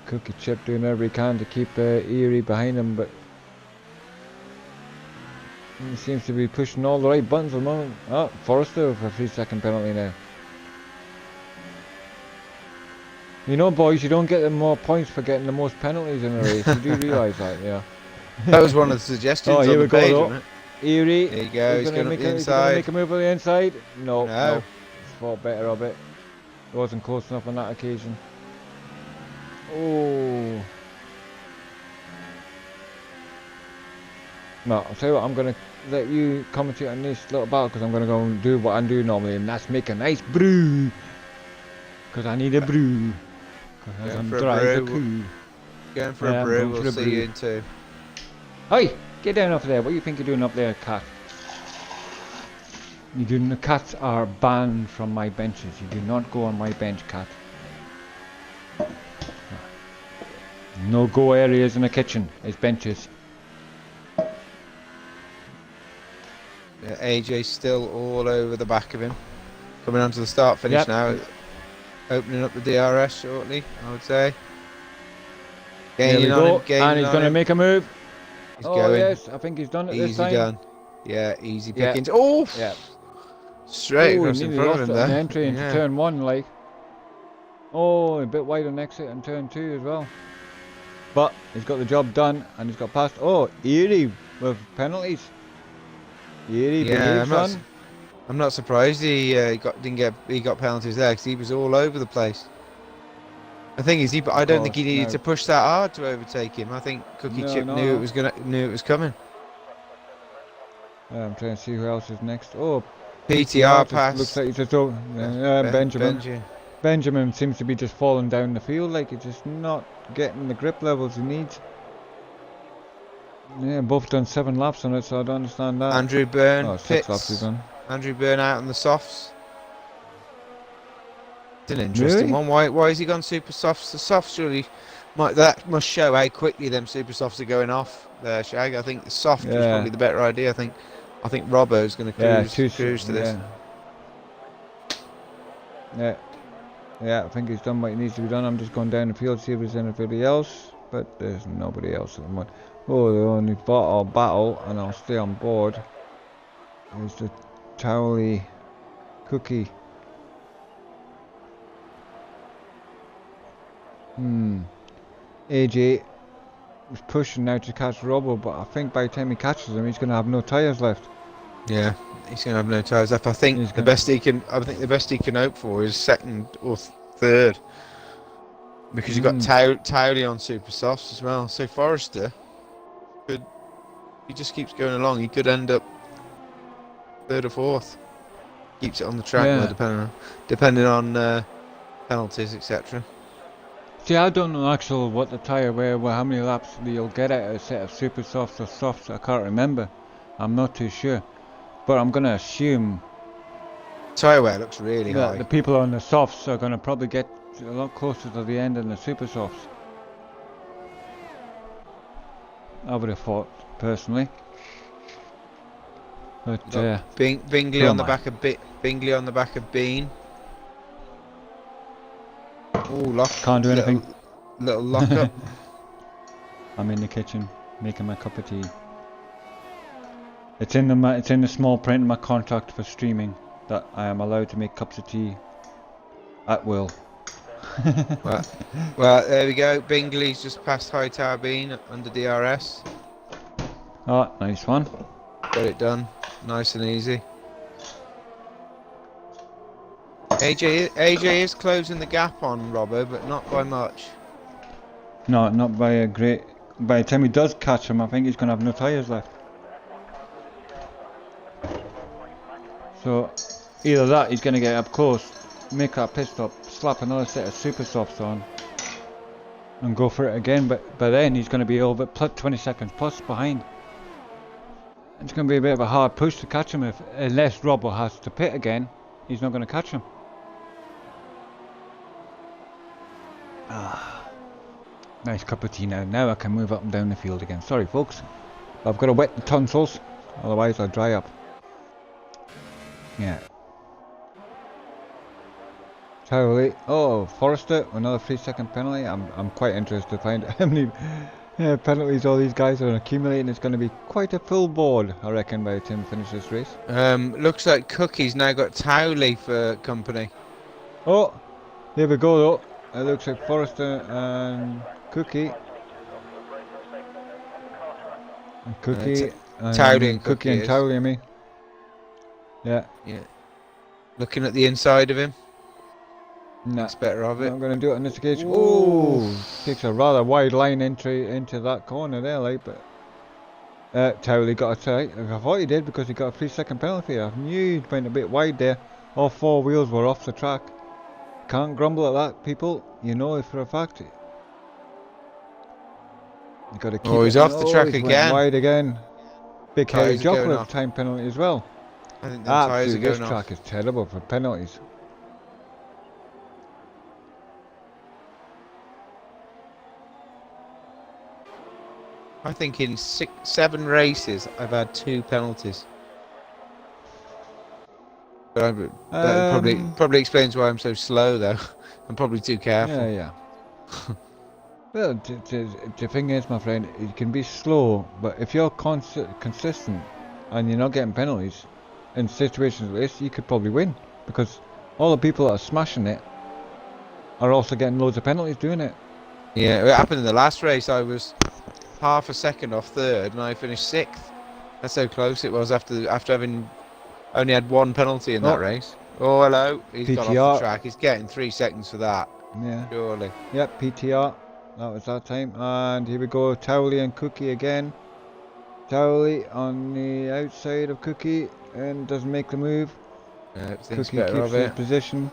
Cookie Chip doing every he can to keep Erie behind him, but he seems to be pushing all the right buttons at the moment. Oh, Forrester with a 3-second penalty now. You know, boys, you don't get the more points for getting the most penalties in a race. You do realise that, yeah. That was one of the suggestions on the page, wasn't it? Erie. There you go, he's going up the inside. He's going to make a move on the inside. No. He's thought better of it. It wasn't close enough on that occasion. Oh. No, I'll tell you what, I'm going to let you commentate on this little battle because I'm going to go and do what I do normally, and that's make a nice brew. Because I need a brew. Because I'm dry as a coo. Going for a brew, we'll see you in 2. Hey, get down off there. What do you think you're doing up there, cat? The cats are banned from my benches. You do not go on my bench, cat. No go areas in the kitchen. It's benches. Yeah, AJ's still all over the back of him. Coming onto the start finish now. Opening up the DRS shortly, I would say. Gaining on him, and he's going to make a move. He's going. Yes, I think he's done it this time. Easy done. Yeah, easy pickings. Oh! Yeah. Straight across in front of him there. The entry into turn 1, like. Oh, a bit wide on exit and turn 2 as well. But he's got the job done and he's got past. Oh, Erie with penalties. Erie, I'm not surprised he got penalties there because he was all over the place. The thing is, I don't think he needed to push that hard to overtake him. I think Cookie Chip knew it was coming. I'm trying to see who else is next. Oh, PTR just pass. looks like he's just over. Benjamin. Benjamin seems to be just falling down the field, like he's just not getting the grip levels he needs. Yeah, both done 7 laps on it, so I don't understand that. Andrew Byrne, Oh, 6 laps he's done. Andrew Byrne out on the softs. It's an interesting Really? one. Why has he gone super softs? The softs surely that must show how quickly them super softs are going off there, Shag. I think the soft was probably the better idea. I think Robbo's going to cruise to this. Yeah, I think he's done what he needs to be done. I'm just going down the field to see if there's anybody else, but there's nobody else at the moment. Oh, the only battle, and I'll stay on board, is the Towley Cookie. AJ is pushing now to catch Robbo, but I think by the time he catches him, he's going to have no tyres left. Yeah, he's going to have no tyres left. I think the best he can hope for is second or third, because you've got Towley on super softs as well. So Forrester he just keeps going along. He could end up third or fourth. Keeps it on the track, depending on penalties, etc. See, I don't know what the tyre wear, how many laps you'll get at a set of super softs or softs. I can't remember. I'm not too sure, but I'm gonna assume tyre wear looks really high. The people on the softs are gonna probably get a lot closer to the end than the super softs. I would have thought, personally. But Bingley on the back of Bingley on the back of Bean. Oh, can't do anything. Little lock up. I'm in the kitchen making my cup of tea. It's in the small print in my contract for streaming that I am allowed to make cups of tea at will. well, there we go. Bingley's just past Hightower Bean under DRS. Oh, nice one. Got it done, nice and easy. AJ is closing the gap on Robbo, but not by much. No, not by a great. By the time he does catch him, I think he's going to have no tyres left. So, either that, he's going to get up close, make that pit stop, slap another set of super softs on, and go for it again. But by then, he's going to be over 20 seconds plus behind. It's going to be a bit of a hard push to catch him unless Robbo has to pit again. He's not going to catch him. Nice cup of tea now. Now I can move up and down the field again. Sorry folks, I've got to wet the tonsils, otherwise I'll dry up. Yeah. Towley. Oh, Forrester, another 3-second penalty. I'm quite interested to find out how many penalties all these guys are accumulating. It's going to be quite a full board, I reckon, by the time we finish this race. Looks like Cookie's now got Towley for company. Oh, there we go though. It looks like Forrester and Cookie. And Cookie. Towley and Cookie and Towley, I mean. Yeah. Yeah. Looking at the inside of him. Nah, that's better of it. I'm going to do it on this occasion. Oh, takes a rather wide line entry into that corner there, like, but Towley got a tie. I thought he did because he got a 3-second penalty. I knew he went a bit wide there. All 4 wheels were off the track. Can't grumble at that, people. You know it for a fact. You got to keep. Oh, he's off the track again. Wide again. Big hairy chocolate time penalty as well. I think the tyres are going off. This track is terrible for penalties. I think in 7 races I've had 2 penalties. But that probably explains why I'm so slow, though. I'm probably too careful. Yeah. Well, the thing is, my friend, you can be slow, but if you're consistent and you're not getting penalties in situations like this, you could probably win, because all the people that are smashing it are also getting loads of penalties doing it. Yeah, it happened in the last race. I was half a second off third, and I finished 6th. That's how close it was after having only had 1 penalty in that race. Oh, hello. He's PTR. Gone off the track. He's getting 3 seconds for that. Yeah. Surely. Yep, PTR. That was that time. And here we go. Towley and Cookie again. Towley on the outside of Cookie and doesn't make the move. Thinks Cookie better keeps of his it. position.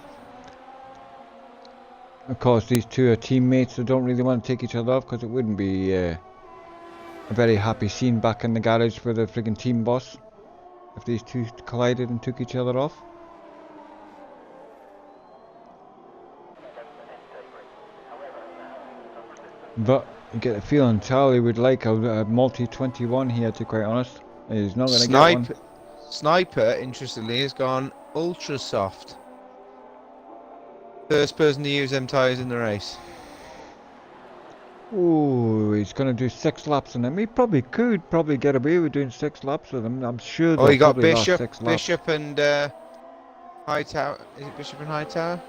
Of course, these two are teammates, so don't really want to take each other off because it wouldn't be a very happy scene back in the garage for the friggin' team boss if these two collided and took each other off. But you get the feeling Charlie would like a multi-21 here, to be quite honest. He's not going to get one. Sniper, interestingly, has gone ultra soft. First person to use them tyres in the race. Ooh, he's going to do 6 laps on them. He probably could get away with doing 6 laps with them. I'm sure they'll Oh, he got probably last 6 laps. Bishop and Hightower. Is it Bishop and Hightower?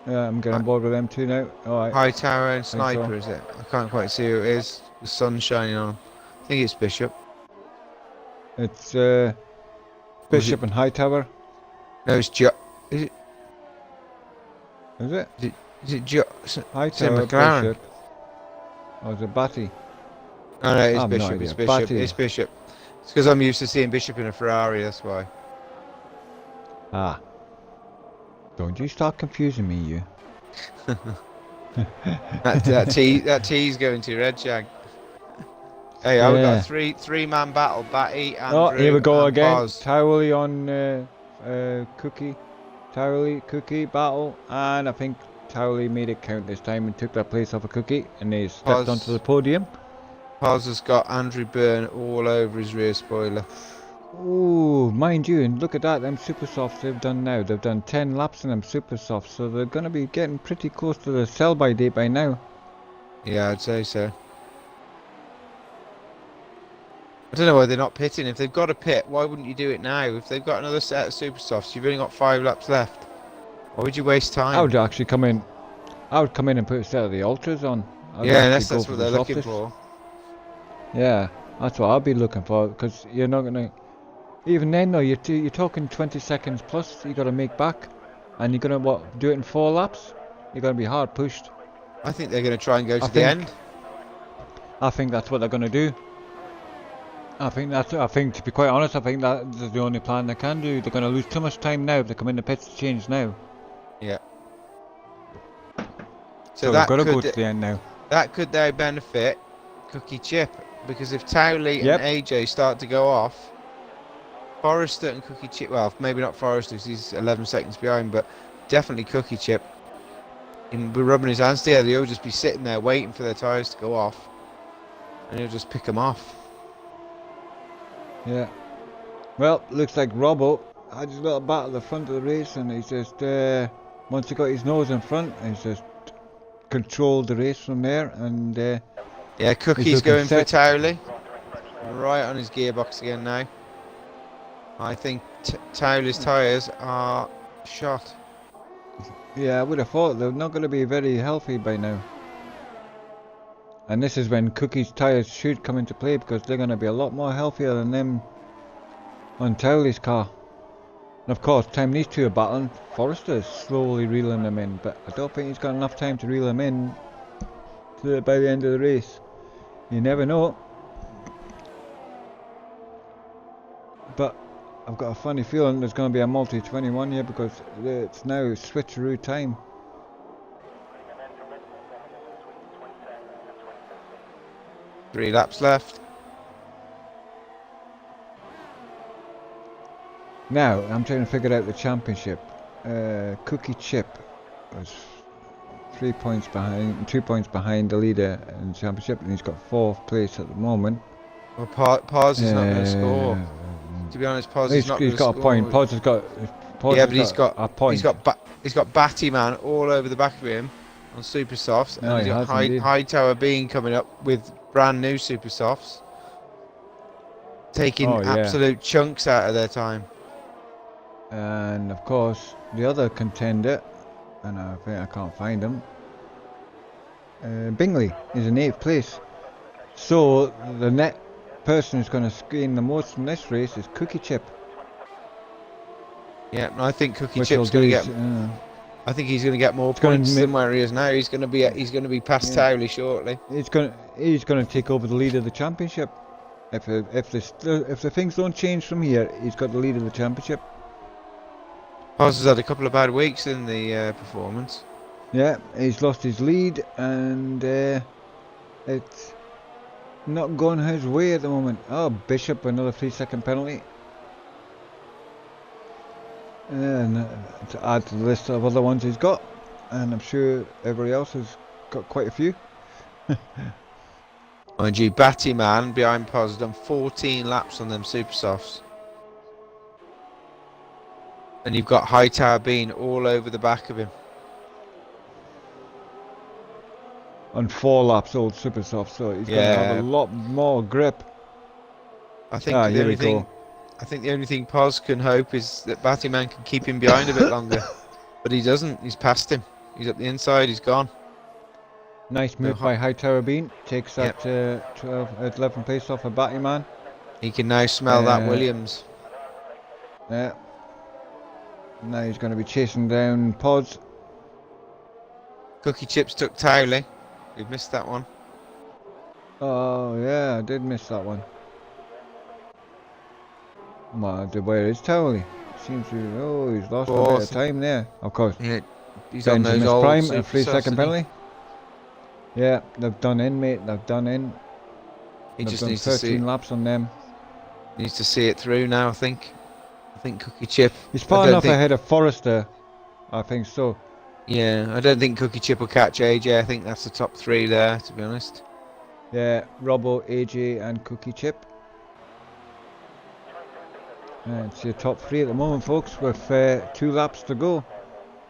Yeah, I'm getting bored with them too now. Alright. Hightower and Sniper, so. is it? I can't quite see who it is. The sun's shining on. I think it's Bishop. It's Bishop and Hightower. No, it's Is it? Is it? Is it Hightower, McLaren? Bishop. Or is it Batty? Oh no, it's I've Bishop. no idea. It's Bishop. Batty. It's Bishop. It's because I'm used to seeing Bishop in a Ferrari. That's why. Ah. Don't you start confusing me, you. that T's going to Red Jag. Hey, I've got a three-man battle. Batty, Andrew, oh, here we go and again. Paz. Towley on Cookie. Towley, Cookie battle, and I think Towley made it count this time and took that place off a Cookie, and they stepped onto the podium. Paz has got Andrew Byrne all over his rear spoiler. Ooh, mind you, and look at that, them super softs they've done now. They've done 10 laps in them super softs, so they're going to be getting pretty close to the sell-by date by now. Yeah, I'd say so. I don't know why they're not pitting. If they've got a pit, why wouldn't you do it now? If they've got another set of super softs, you've only got 5 laps left. Why would you waste time? I would actually come in. I would come in and put a set of the ultras on. Yeah, unless that's what they're looking for. Yeah, that's what I'll be looking for, because you're not gonna. Even then, though, you're talking 20 seconds plus. You got to make back, and you're gonna do it in 4 laps. You're gonna be hard pushed. I think they're gonna try and go to the end. I think that's what they're gonna do. I think to be quite honest, I think that's the only plan they can do. They're gonna lose too much time now if they come in the pits to change now. Yeah. So they've got to go to the end now. That could now benefit Cookie Chip, because if Towley and AJ start to go off, Forrester and Cookie Chip, well, maybe not Forrester because he's 11 seconds behind, but definitely Cookie Chip, and we're rubbing his hands together, he'll just be sitting there waiting for their tyres to go off, and he'll just pick them off. Yeah. Well, looks like Robbo had his little bat at the front of the race, and he's just once he got his nose in front, he's just controlled the race from there, and yeah, Cookie's going for Towley, right on his gearbox again now. I think Towley's tyres are shot. Yeah, I would have thought they're not going to be very healthy by now. And this is when Cookie's tyres should come into play, because they're going to be a lot more healthier than them on Towley's car. And of course, time these two are battling, Forrester is slowly reeling them in, but I don't think he's got enough time to reel them in by the end of the race. You never know. But I've got a funny feeling there's going to be a multi-21 here, because it's now switcheroo time. Three laps left. Now, I'm trying to figure out the championship. Cookie Chip was 2 points behind the leader in the championship, and he's got 4th place at the moment. Well, Paz is not going to score. To be honest, Paz is not going to score. He's got a point. Paz has got. Yeah, but he's got a point. He's got Batty Man all over the back of him on super softs, and he's got Hightower Bean coming up with brand new super softs, taking absolute chunks out of their time. And of course, the other contender, and I think I can't find him, Bingley is in 8th place. So the net person who's going to gain the most from this race is Cookie Chip. Yeah, I think Cookie Chip's going to get. I think he's going to get more points than where he is now. He's going to be past Towley shortly. He's going to take over the lead of the championship. If the things don't change from here, he's got the lead of the championship. Paz has had a couple of bad weeks in the performance. Yeah, he's lost his lead, and it's not going his way at the moment. Oh, Bishop, another 3-second penalty. And to add to the list of other ones he's got, and I'm sure everybody else has got quite a few. Mind you, Batty Man behind Paz has done 14 laps on them super softs. And you've got Hightower Bean all over the back of him. On 4 laps, old super soft, so he's going to have a lot more grip. I think the only thing Paz can hope is that Batty Man can keep him behind a bit longer. But he doesn't. He's past him. He's up the inside. He's gone. Nice move by Hightower Bean. Takes that 11th place off a Batty Man. He can now smell that Williams. Yeah. Now he's going to be chasing down Pods. Cookie Chips took Towley. We've missed that one. Oh yeah, I did miss that one. Well, where is Towley? Seems to he's lost a bit of time there. Of course. Yeah, he's on those old prime, a 3-second penalty. Yeah, they've done in, mate. They've done in. He just needs 13 laps on them. Needs to see it through now, I think. I think Cookie Chip. He's far enough ahead of Forrester. I think so. Yeah, I don't think Cookie Chip will catch AJ. I think that's the top 3 there, to be honest. Yeah, Robbo, AJ, and Cookie Chip. And it's your top 3 at the moment, folks, with 2 laps to go.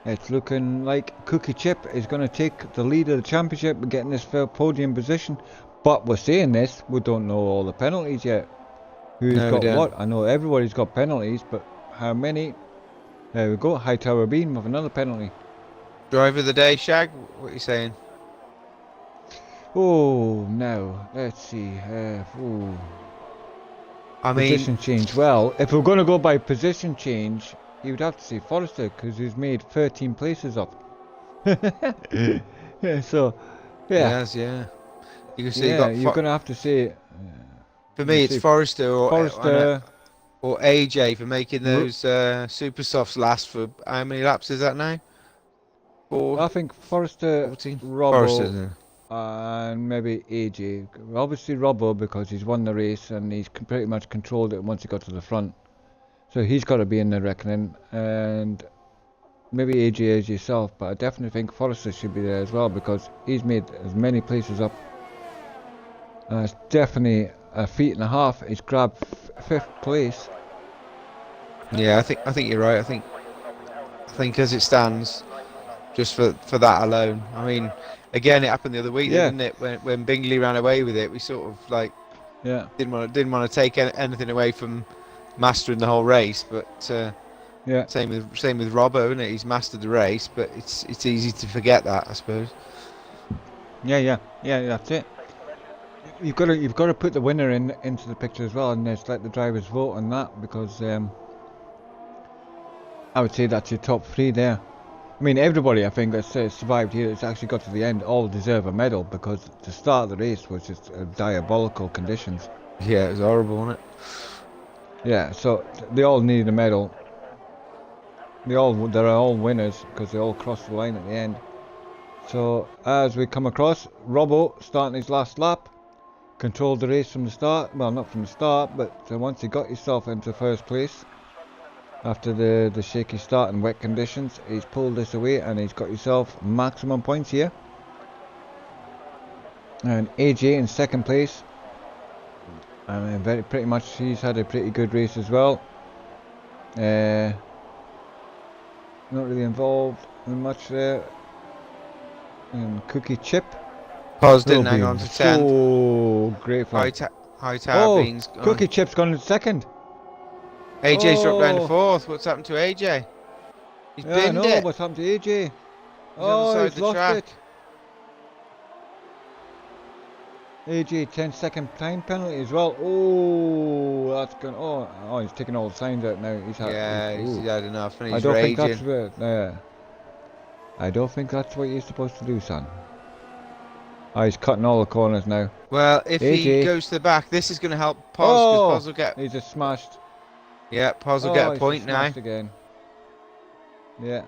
It's looking like Cookie Chip is going to take the lead of the championship and get in this podium position. But we're saying this, we don't know all the penalties yet. Who's got what? I know everybody's got penalties, but how many? There we go, Hightower Bean with another penalty. Driver of the day, Shag, what are you saying? Oh, no, let's see. I mean, position change. Well, if we're going to go by position change, you would have to say Forrester, because he's made 13 places up. So, yeah. Yes, yeah. You can see you're going to have to say... for me, it's Forrester or AJ for making those super softs last for how many laps is that now? 4? I think Forrester, 14? Robbo, and maybe AJ. Obviously Robbo, because he's won the race and he's pretty much controlled it once he got to the front. So he's got to be in the reckoning, and maybe AJ as yourself, but I definitely think Forrester should be there as well, because he's made as many places up. It's definitely a feet and a half. He's grabbed 5th place. Yeah, I think you're right. I think as it stands, just for that alone. I mean, again, it happened the other week, didn't it? When Bingley ran away with it, we sort of like didn't want to take anything away from mastering the whole race, but same with Robbo, isn't it? He's mastered the race, but it's easy to forget that, I suppose. Yeah, that's it. You've got to put the winner into the picture as well, and just let the drivers vote on that, because I would say that's your top 3 there. I mean, everybody I think that's survived here, that's actually got to the end, all deserve a medal, because the start of the race was just diabolical conditions. Yeah, it was horrible, wasn't it? Yeah, so they all need a medal. They're all winners, because they all crossed the line at the end. So as we come across, Robbo starting his last lap, controlled the race from the start. Well, not from the start, but once he got himself into 1st place after the shaky start and wet conditions, he's pulled this away and he's got himself maximum points here. And AJ in 2nd place. I mean, pretty much he's had a pretty good race as well. Not really involved in much there. And Cookie Chip. Paz didn't hang on to 10th. Oh, great fun. Hightower Bean's gone. Cookie Chip's gone in 2nd. AJ's dropped down to 4th. What's happened to AJ? He's binned it. What's happened to AJ? He's on the side of the track. It. AJ 10-second time penalty as well. Oh, that's gone. Oh, he's taking all the signs out now. He's had enough, and he's I don't raging. think that's I don't think that's what you're supposed to do, son. Oh, he's cutting all the corners now. Well, if he AJ. goes to the back, this is going to help Pos, because Oh! Pos will get... He's just smashed. Yeah, Pos will get Oh, a he's just point now. smashed again. Yeah.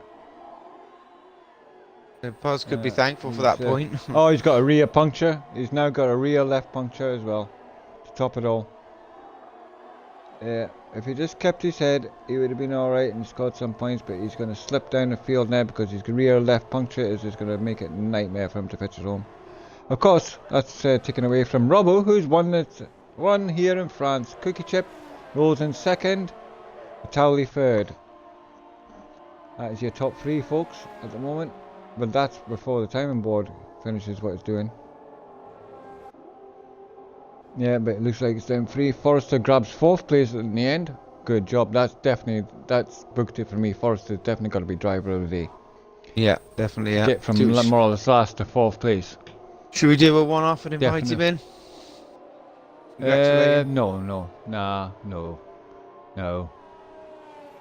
So Pos could be thankful for that He's, point. oh, he's got a rear puncture. He's now got a rear left puncture as well. To top it all. Yeah, if he just kept his head, he would have been alright and scored some points, but he's going to slip down the field now because his rear left puncture is just going to make it a nightmare for him to pitch it home. Of course, that's taken away from Robbo, who's won here in France. Cookie Chip rolls in second, Towley third. That is your top three, folks, at the moment. But that's before the timing board finishes what it's doing. Yeah, but it looks like it's down 3. Forrester grabs 4th place in the end. Good job. That's booked it for me. Forrester's definitely got to be driver of the day. Yeah, definitely. Yeah. Get from more or less last to 4th place. Should we do a one-off and invite him in? Congratulate him? No.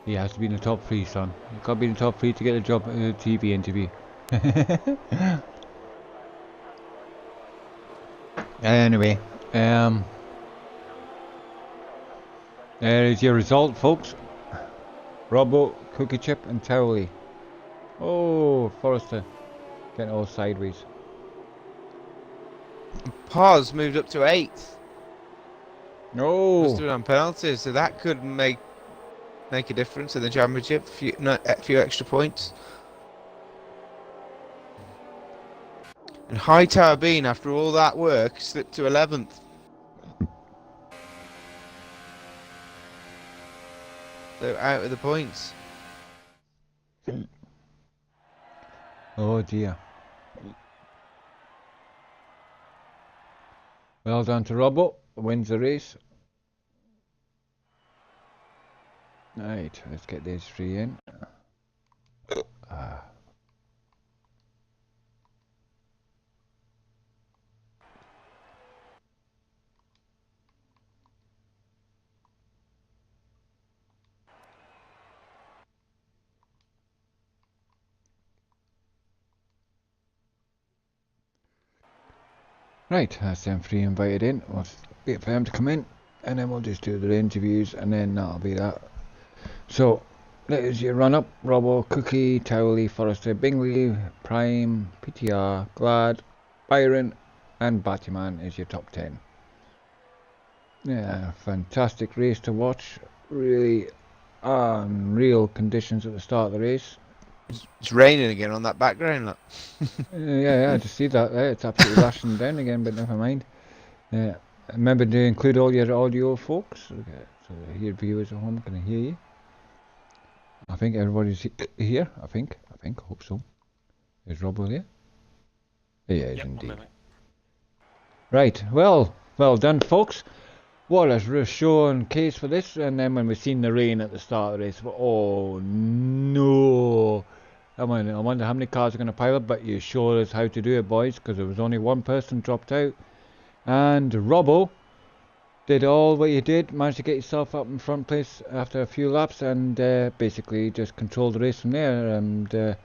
He has to be in the top 3, son. You've got to be in the top 3 to get a job at a TV interview. Anyway, there is your result, folks. Robbo, Cookie Chip and Towley. Oh, Forrester getting all sideways. Pos moved up to 8th. No. Just doing on penalties, so that could make a difference in the championship. A few extra points. And Hightower Bean, after all that work, slipped to 11th. So out of the points. Oh dear. Well done to Robbo. Wins the race. Right, let's get these 3 in. Right, that's them 3 invited in. We'll wait for them to come in, and then we'll just do their interviews, and then that'll be that. So, there's your run up. Robbo, Cookie, Towley, Forrester, Bingley, Prime, PTR, Glad, Byron, and Batman is your top 10. Yeah, fantastic race to watch. Really unreal conditions at the start of the race. It's raining again on that background, look. Yeah, I just see that there. It's absolutely lashing down again, but never mind. Remember to include all your audio, folks. Okay, so your viewers at home can hear you. I think everybody's here. I think. Hope so. Is Robbo here? He is indeed. Right. Well done, folks. What a show and case for this. And then when we seen the rain at the start of the race, oh no! I wonder how many cars are going to pile up, but you showed us how to do it, boys, because there was only one person dropped out. And Robbo did all what you did, managed to get yourself up in front place after a few laps, and basically just controlled the race from there. And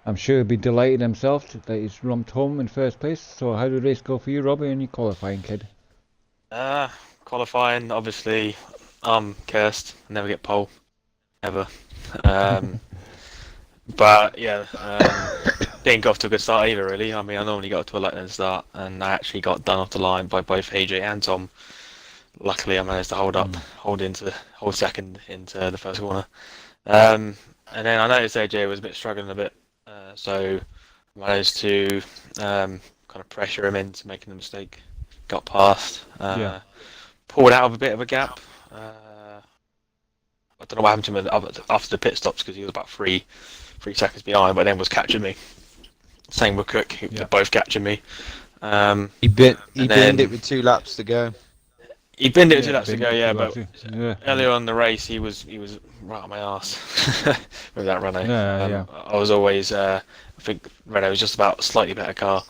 I'm sure he'll be delighted himself that he's romped home in first place. So how did the race go for you, Robbie, and your qualifying, kid? Qualifying, obviously, I'm cursed. I never get pole, ever. But yeah, didn't get off to a good start either, really. I mean, I normally got to a lightning start, and I actually got done off the line by both AJ and Tom. Luckily, I managed to hold second into the first corner. And then I noticed AJ was struggling a bit, so I managed to kind of pressure him into making a mistake. Got past, pulled out of a bit of a gap. I don't know what happened to him after the pit stops, because he was about 3 seconds behind, but then was catching me. Same with Cook, they're both catching me. He binned it with 2 laps to go. He binned it with 2 laps to go, but earlier on in the race he was right on my arse with that Renault. I was always, I think Renault was just about a slightly better car,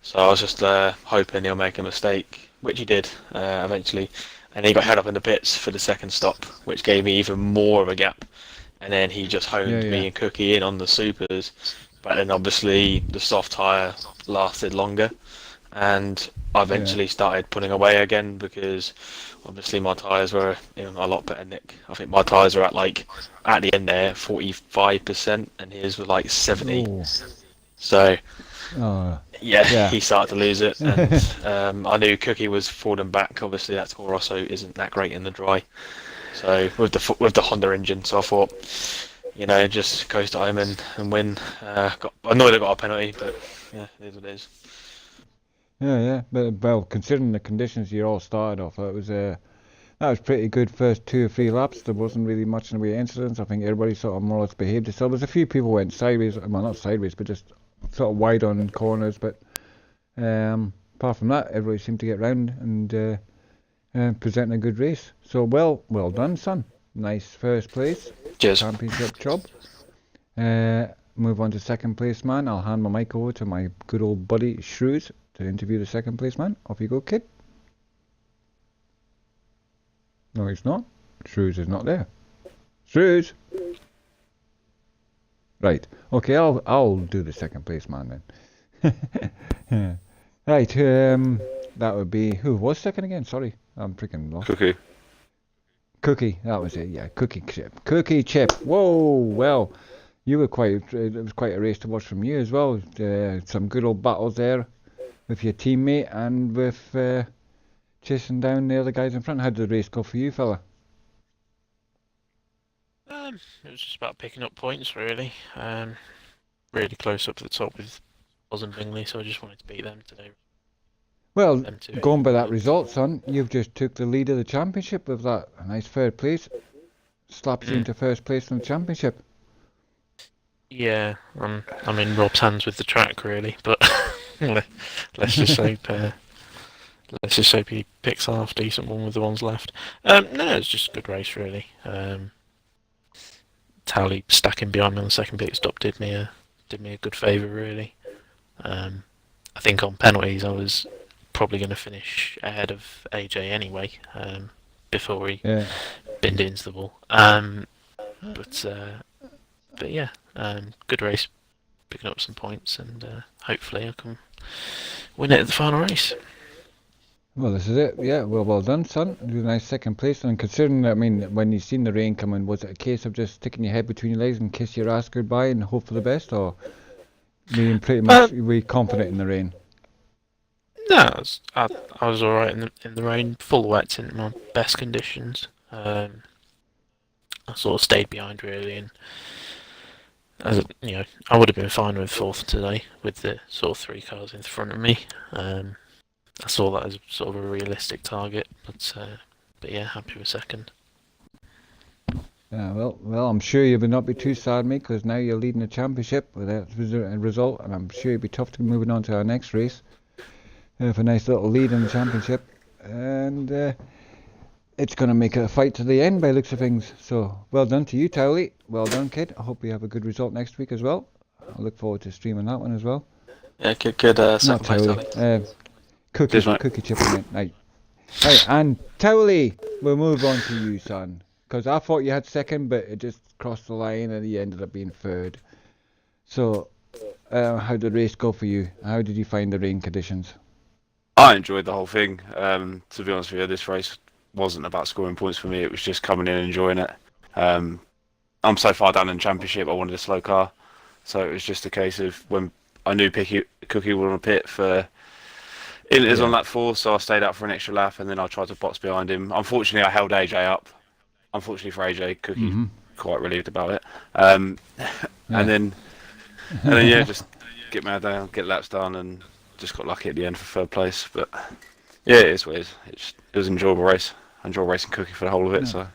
so I was just hoping he'll make a mistake, which he did eventually. And he got held up in the pits for the second stop, which gave me even more of a gap. And then he just honed me and Cookie in on the supers. But then obviously the soft tyre lasted longer. and I eventually started pulling away again because obviously my tyres were in a lot better nick. I think my tyres are at the end there 45%, and his were like 70. Oh, So oh, yeah, yeah. he started to lose it, and I knew Cookie was falling back. Obviously, that Toro Rosso isn't that great in the dry. So with the Honda engine, so I thought, just coast to home and win. Got annoyed I got a penalty, but yeah, it is what it is. Yeah. But well, considering the conditions you all started off, it was that was pretty good first 2 or 3 laps. There wasn't really much in the way of incidents. I think everybody sort of more or less behaved itself. There's a few people went sideways, well not sideways, but just sort of wide on corners. But apart from that, everybody seemed to get round and present a good race. So well done, son. Nice first place. Cheers. Championship job. Move on to second place, man. I'll hand my mic over to my good old buddy Shrews to interview the second place, man. Off you go, kid. No, he's not. Shrews is not there. Shrews. Right. Okay, I'll do the second place, man, then. Right. That would be who was second again? Sorry, I'm freaking lost. Cookie. That was it. Yeah, Cookie Chip. Cookie Chip. Whoa. Well, you were it was quite a race to watch from you as well. Some good old battles there with your teammate and with chasing down the other guys in front. How did the race go for you, fella? It was just about picking up points, really. Really close up to the top with Oz and Bingley, so I just wanted to beat them today. Well, Them two. going by that result, son, you've just took the lead of the championship with that nice third place. Slaps you into first place in the championship. Yeah, I'm in Rob's hands with the track, really, but let's just hope he picks a half decent one with the ones left. No, it's just a good race, really. Tally stacking behind me on the second pit stop did me a good favour, really. I think on penalties I was probably going to finish ahead of AJ anyway, before he binned into the wall. But yeah, good race, picking up some points, and hopefully I can win it at the final race. Well, this is it. Yeah, well done, son. You nice second place. And considering, I mean, when you seen the rain coming, was it a case of just sticking your head between your legs and kiss your ass goodbye and hope for the best, or being pretty much were you confident in the rain? No, I was all right in the rain, full wet in my best conditions. I sort of stayed behind really, and I would have been fine with fourth today with the sort of 3 cars in front of me. I saw that as sort of a realistic target, but yeah, happy with second. Yeah, well, I'm sure you would not be too sad, mate, because now you're leading the championship with that result, and I'm sure it'd be tough to moving on to our next race. With a nice little lead in the championship, and it's going to make it a fight to the end by the looks of things. So well done to you, Towley. Well done, kid. I hope you have a good result next week as well. I look forward to streaming that one as well. Yeah, good. Not Towley. Cookie chip on it. Right, and Towley, we'll move on to you, son. Because I thought you had second, but it just crossed the line and you ended up being third. So, how did the race go for you? How did you find the rain conditions? I enjoyed the whole thing. To be honest with you, this race wasn't about scoring points for me. It was just coming in and enjoying it. I'm so far down in the championship, I wanted a slow car. So it was just a case of when I knew Cookie was on a pit for Inters on lap 4, so I stayed out for an extra lap and then I tried to box behind him. Unfortunately, I held AJ up. Unfortunately for AJ, Cookie quite relieved about it. And then just get mad down, get laps done, and just got lucky at the end for third place. But yeah, it is what it is. It was an enjoyable race. I enjoyed racing Cookie for the whole of it, so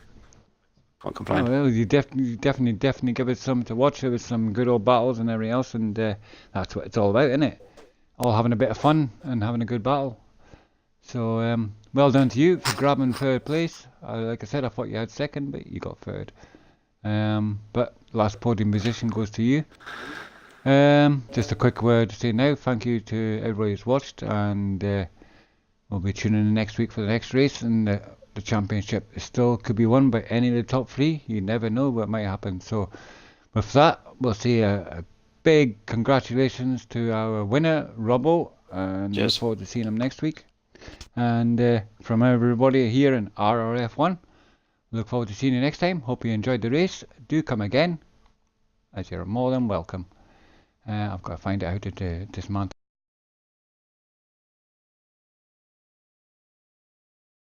can't complain. Oh, well, you definitely give it something to watch. It was some good old battles and everything else, and that's what it's all about, isn't it? All having a bit of fun and having a good battle. So well done to you for grabbing third place. Like I said, I thought you had second, but you got third. But last podium position goes to you. Just a quick word to say now. Thank you to everybody who's watched, and we'll be tuning in next week for the next race. And the championship still could be won by any of the top 3. You never know what might happen. So with that, we'll say a big congratulations to our winner, Robbo. and look Cheers. forward to seeing him next week. And from everybody here in RRf1, look forward to seeing you next time. Hope you enjoyed the race. Do come again, as you're more than welcome. I've got to find out how to dismantle